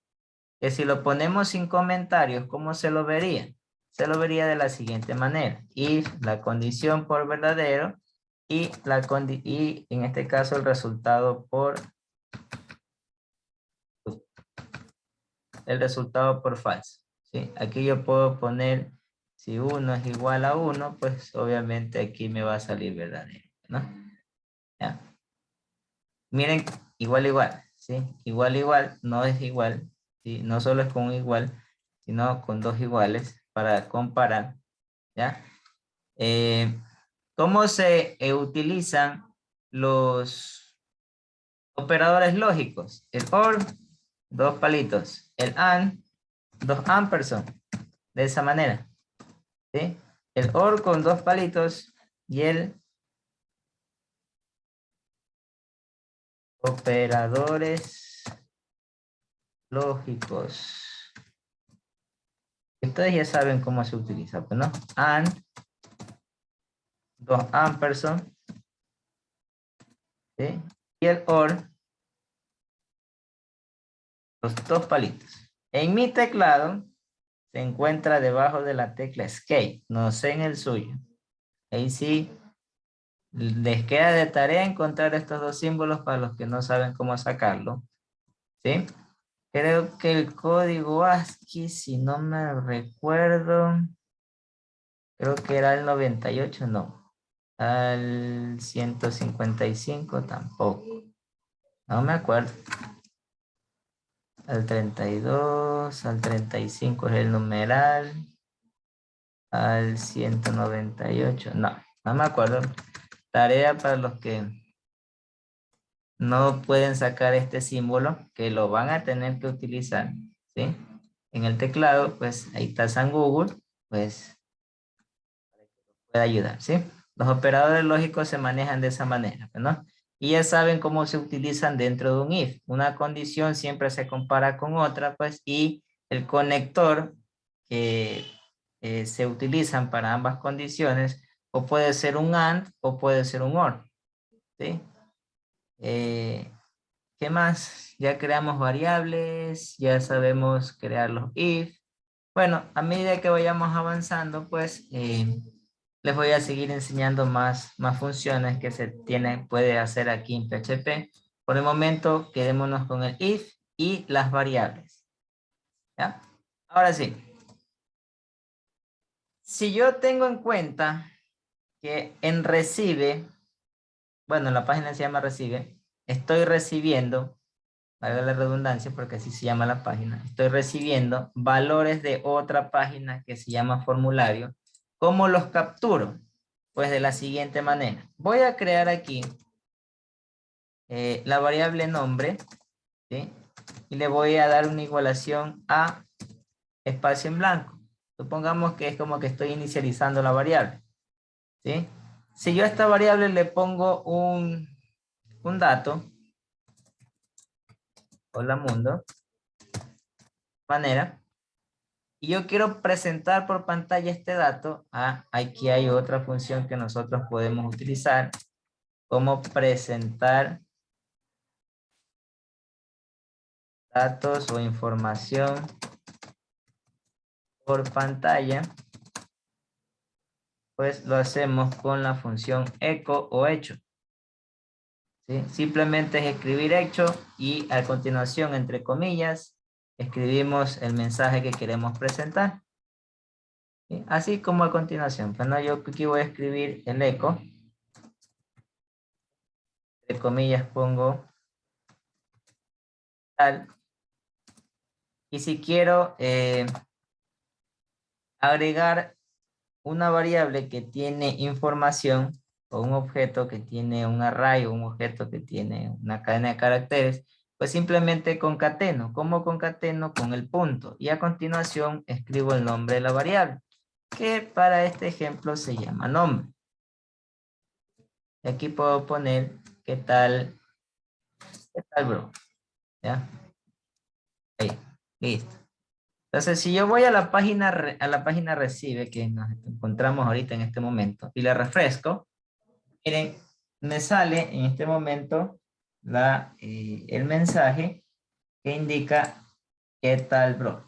Speaker 1: que si lo ponemos sin comentarios, ¿cómo se lo vería? Se lo vería de la siguiente manera. If, la condición por verdadero, y en este caso el resultado por falso. ¿Sí? Aquí yo puedo poner Si 1 es igual a 1, pues obviamente aquí me va a salir verdadero, ¿no? ¿Ya? Miren, igual, ¿sí? Igual, no es igual, ¿sí? No solo es con un igual, sino con dos iguales para comparar, ¿ya? ¿Cómo se utilizan los operadores lógicos? El OR, dos palitos. El AND, dos ampersand. De esa manera, ¿sí? El OR con dos palitos y el operadores lógicos. Ustedes ya saben cómo se utiliza, pues, ¿no? AND, dos ampersand, ¿sí? Y el OR, los dos palitos. En mi teclado se encuentra debajo de la tecla Escape, no sé en el suyo. Ahí sí, les queda de tarea encontrar estos dos símbolos para los que no saben cómo sacarlo, ¿sí? Creo que el código ASCII, si no me recuerdo, creo que era el 98, no. Al 155 tampoco. No me acuerdo. Al 32, al 35 es el numeral. Al 198, no me acuerdo. Tarea para los que no pueden sacar este símbolo, que lo van a tener que utilizar, ¿sí? En el teclado, pues ahí está San Google, pues puede ayudar, ¿sí? Los operadores lógicos se manejan de esa manera, ¿no? Y ya saben cómo se utilizan dentro de un if. Una condición siempre se compara con otra, pues, y el conector que se utilizan para ambas condiciones, o puede ser un AND o puede ser un OR, ¿sí? ¿Qué más? Ya creamos variables, ya sabemos crear los if. Bueno, a medida que vayamos avanzando, pues les voy a seguir enseñando más funciones que puede hacer aquí en PHP. Por el momento, quedémonos con el if y las variables. ¿Ya? Ahora sí. Si yo tengo en cuenta que en recibe, bueno, la página se llama recibe, estoy recibiendo, valga la redundancia porque así se llama la página, estoy recibiendo valores de otra página que se llama formulario. ¿Cómo los capturo? Pues de la siguiente manera. Voy a crear aquí la variable nombre, ¿sí? Y le voy a dar una igualación a espacio en blanco. Supongamos que es como que estoy inicializando la variable, ¿sí? Si yo a esta variable le pongo un dato, hola mundo, manera, y yo quiero presentar por pantalla este dato, aquí hay otra función que nosotros podemos utilizar, como presentar datos o información por pantalla, pues lo hacemos con la función echo o hecho. ¿Sí? Simplemente es escribir hecho y a continuación, entre comillas, escribimos el mensaje que queremos presentar. ¿Sí? Así como a continuación. Bueno, yo aquí voy a escribir el echo. Entre comillas pongo tal. Y si quiero agregar una variable que tiene información o un objeto que tiene un array o un objeto que tiene una cadena de caracteres, pues simplemente concateno. ¿Cómo concateno? Con el punto. Y a continuación escribo el nombre de la variable, que para este ejemplo se llama nombre. Y aquí puedo poner qué tal bro. ¿Ya? Ahí, listo. Entonces, si yo voy a la página recibe, que nos encontramos ahorita en este momento, y le refresco, miren, me sale en este momento el mensaje que indica qué tal, bro.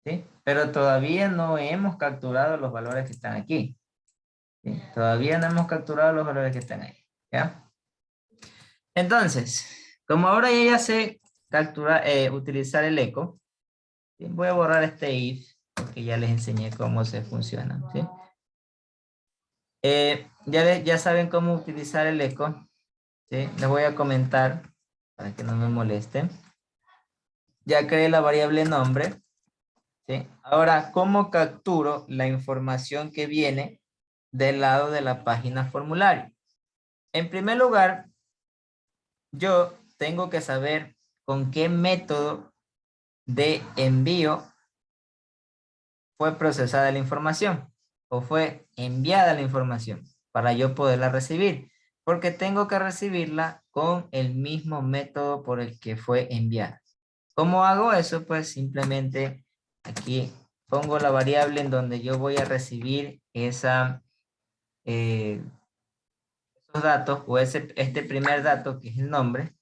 Speaker 1: ¿Sí? Pero todavía no hemos capturado los valores que están aquí. ¿Sí? Todavía no hemos capturado los valores que están ahí. ¿Ya? Entonces, como ahora yo ya sé utilizar el echo, voy a borrar este if porque ya les enseñé cómo se funciona, ¿sí? Ya saben cómo utilizar el eco, ¿sí? Les voy a comentar para que no me molesten. Ya creé la variable nombre, ¿sí? Ahora, ¿cómo capturo la información que viene del lado de la página formulario? En primer lugar, yo tengo que saber con qué método de envío fue procesada la información o fue enviada la información para yo poderla recibir, porque tengo que recibirla con el mismo método por el que fue enviada. ¿Cómo hago eso? Pues simplemente aquí pongo la variable en donde yo voy a recibir esos datos o este primer dato que es el nombre.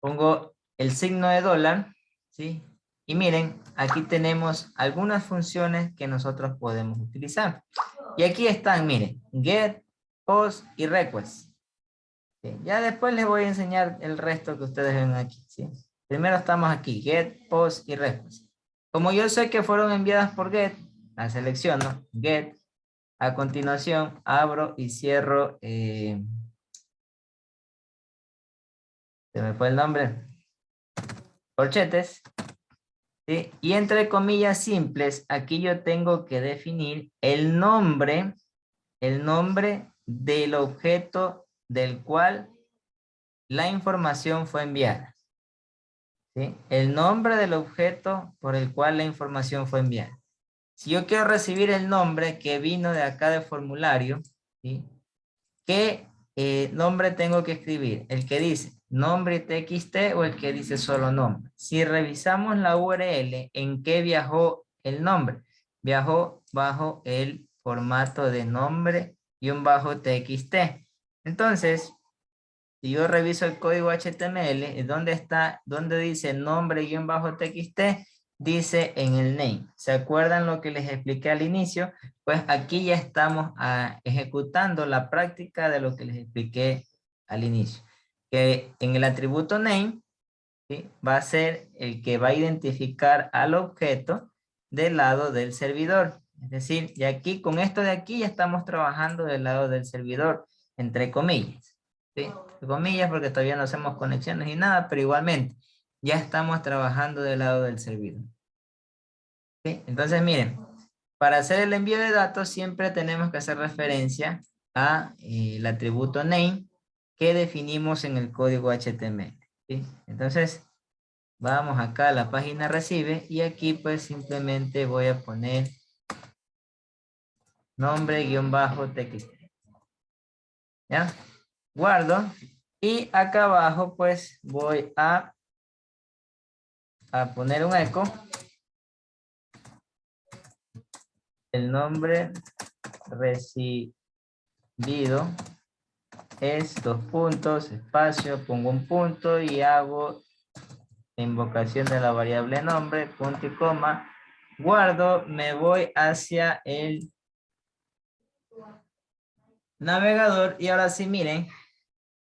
Speaker 1: Pongo el signo de dólar, ¿sí? Y miren, aquí tenemos algunas funciones que nosotros podemos utilizar. Y aquí están, miren, get, post y request. ¿Sí? Ya después les voy a enseñar el resto que ustedes ven aquí, ¿sí? Primero estamos aquí, get, post y request. Como yo sé que fueron enviadas por get, la selecciono, get. A continuación, abro y cierro, se me fue el nombre, corchetes. ¿Sí? Y entre comillas simples, aquí yo tengo que definir el nombre del objeto del cual la información fue enviada. ¿Sí? El nombre del objeto por el cual la información fue enviada. Si yo quiero recibir el nombre que vino de acá del formulario, ¿sí? ¿Qué nombre tengo que escribir? El que dice nombre txt o el que dice solo nombre. Si revisamos la URL, ¿en qué viajó el nombre? Viajó bajo el formato de nombre y un bajo txt. Entonces, si yo reviso el código HTML, ¿dónde está? ¿Dónde dice nombre y un bajo txt? Dice en el name. ¿Se acuerdan lo que les expliqué al inicio? Pues aquí ya estamos ejecutando la práctica de lo que les expliqué al inicio. Que en el atributo name, ¿sí? Va a ser el que va a identificar al objeto del lado del servidor. Es decir, y aquí con esto de aquí ya estamos trabajando del lado del servidor, entre comillas. ¿Sí? Entre comillas porque todavía no hacemos conexiones ni nada, pero igualmente ya estamos trabajando del lado del servidor. ¿Sí? Entonces miren, para hacer el envío de datos siempre tenemos que hacer referencia a el atributo name que definimos en el código HTML. ¿Sí? Entonces vamos acá a la página recibe y aquí pues simplemente voy a poner nombre-txt. ¿Ya? Guardo y acá abajo pues voy a poner un eco. El nombre recibido es 2 puntos, espacio, pongo un punto y hago invocación de la variable nombre, punto y coma, guardo, me voy hacia el navegador y ahora sí miren,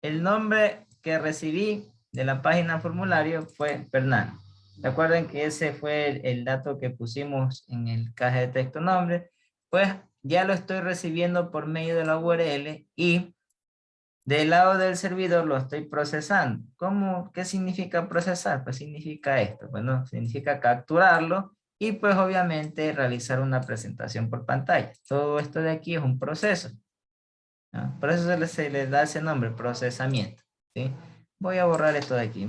Speaker 1: el nombre que recibí de la página formulario fue Fernando. Recuerden que ese fue el dato que pusimos en el caja de texto nombre, pues ya lo estoy recibiendo por medio de la URL y del lado del servidor lo estoy procesando. ¿Cómo? ¿Qué significa procesar? Pues significa esto. Bueno, significa capturarlo y pues obviamente realizar una presentación por pantalla. Todo esto de aquí es un proceso, ¿no? Por eso se le da ese nombre, procesamiento. ¿Sí? Voy a borrar esto de aquí.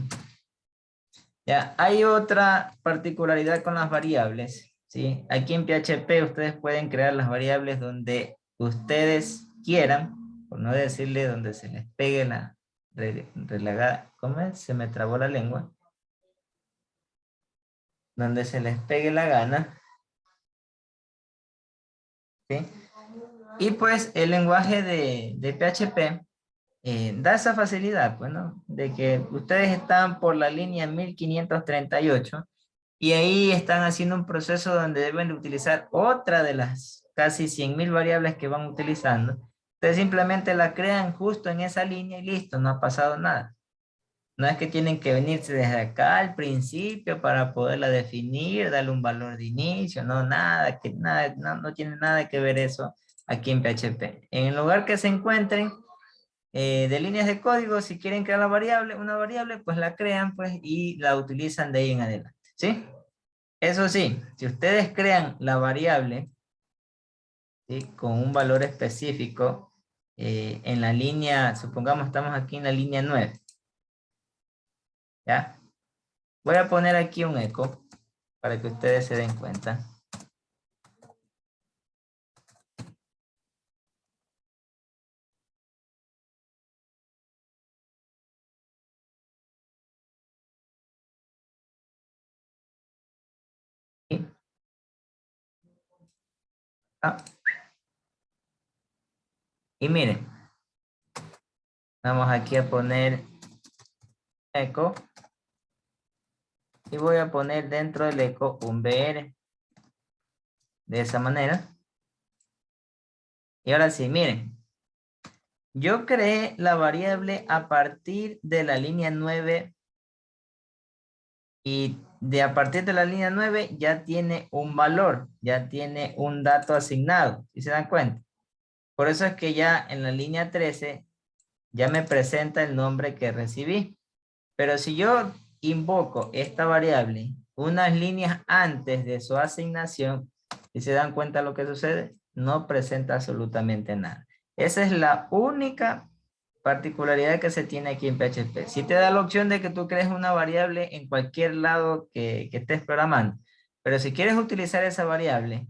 Speaker 1: Ya, hay otra particularidad con las variables. ¿Sí? Aquí en PHP ustedes pueden crear las variables donde ustedes quieran, por no decirle donde se les pegue la relagada, ¿cómo es? Se me trabó la lengua. Donde se les pegue la gana. ¿Sí? Y pues el lenguaje de PHP da esa facilidad, pues, ¿no? De que ustedes están por la línea 1538 y ahí están haciendo un proceso donde deben de utilizar otra de las casi 100.000 variables que van utilizando. Ustedes simplemente la crean justo en esa línea y listo, no ha pasado nada. No es que tienen que venirse desde acá al principio para poderla definir, darle un valor de inicio, no, nada, no tiene nada que ver eso aquí en PHP. En el lugar que se encuentren de líneas de código, si quieren crear una variable, pues la crean pues y la utilizan de ahí en adelante, ¿sí? Eso sí, si ustedes crean la variable, ¿sí?, con un valor específico en la línea, supongamos estamos aquí en la línea 9, ¿ya? Voy a poner aquí un eco para que ustedes se den cuenta. ¿Sí? Ah, y miren, vamos aquí a poner eco y voy a poner dentro del eco un BR de esa manera. Y ahora sí, miren, yo creé la variable a partir de la línea 9 y a partir de la línea 9 ya tiene un valor, ya tiene un dato asignado, ¿sí se dan cuenta? Por eso es que ya en la línea 13 ya me presenta el nombre que recibí. Pero si yo invoco esta variable unas líneas antes de su asignación, ¿y se dan cuenta lo que sucede? No presenta absolutamente nada. Esa es la única particularidad que se tiene aquí en PHP. Si te da la opción de que tú crees una variable en cualquier lado que estés programando, pero si quieres utilizar esa variable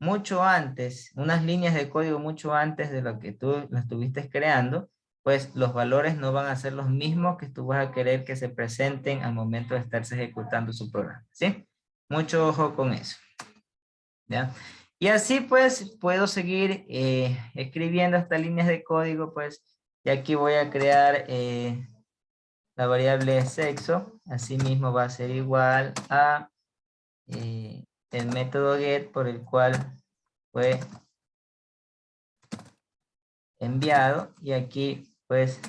Speaker 1: mucho antes, unas líneas de código mucho antes de lo que tú la estuviste creando, pues los valores no van a ser los mismos que tú vas a querer que se presenten al momento de estarse ejecutando su programa, ¿sí? Mucho ojo con eso, ¿ya? Y así pues puedo seguir escribiendo estas líneas de código, pues, y aquí voy a crear la variable sexo, así mismo va a ser igual a el método get por el cual fue enviado, y aquí pues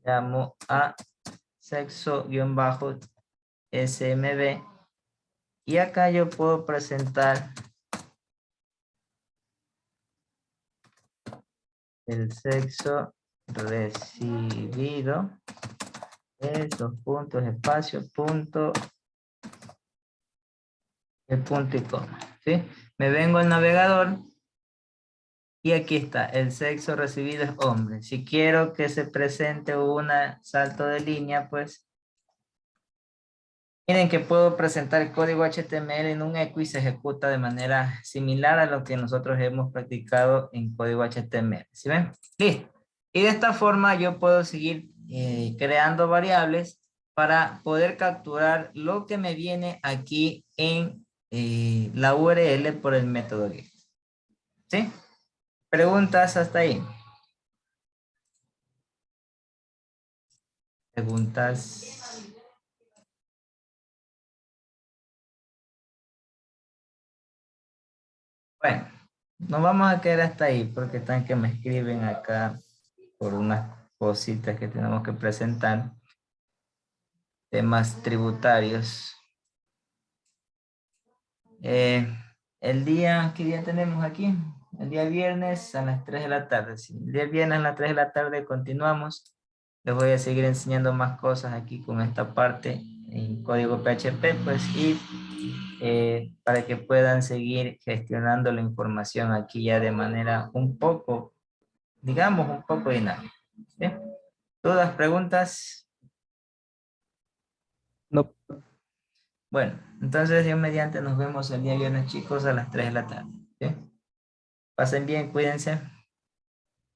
Speaker 1: llamo a sexo-smb, y acá yo puedo presentar el sexo recibido, dos puntos, espacio, punto, el punto y coma, ¿sí? Me vengo al navegador y aquí está, el sexo recibido es hombre. Si quiero que se presente un salto de línea, pues miren que puedo presentar el código HTML en un eco y se ejecuta de manera similar a lo que nosotros hemos practicado en código HTML. ¿Sí ven? Listo. Y de esta forma yo puedo seguir creando variables para poder capturar lo que me viene aquí en la URL por el método get. ¿Sí? ¿Preguntas hasta ahí? ¿Preguntas? Bueno, nos vamos a quedar hasta ahí porque están que me escriben acá por unas cositas que tenemos que presentar. Temas tributarios. El día, ¿qué día tenemos aquí? El día viernes a las 3 de la tarde. Sí, el día viernes a las 3 de la tarde continuamos. Les voy a seguir enseñando más cosas aquí con esta parte en código PHP, pues, y para que puedan seguir gestionando la información aquí ya de manera un poco, digamos, un poco dinámica. ¿Sí? ¿Dudas, preguntas?
Speaker 2: No.
Speaker 1: Bueno, entonces Dios mediante nos vemos el día viernes, chicos, a las 3 de la tarde. ¿Sí? Pasen bien, cuídense.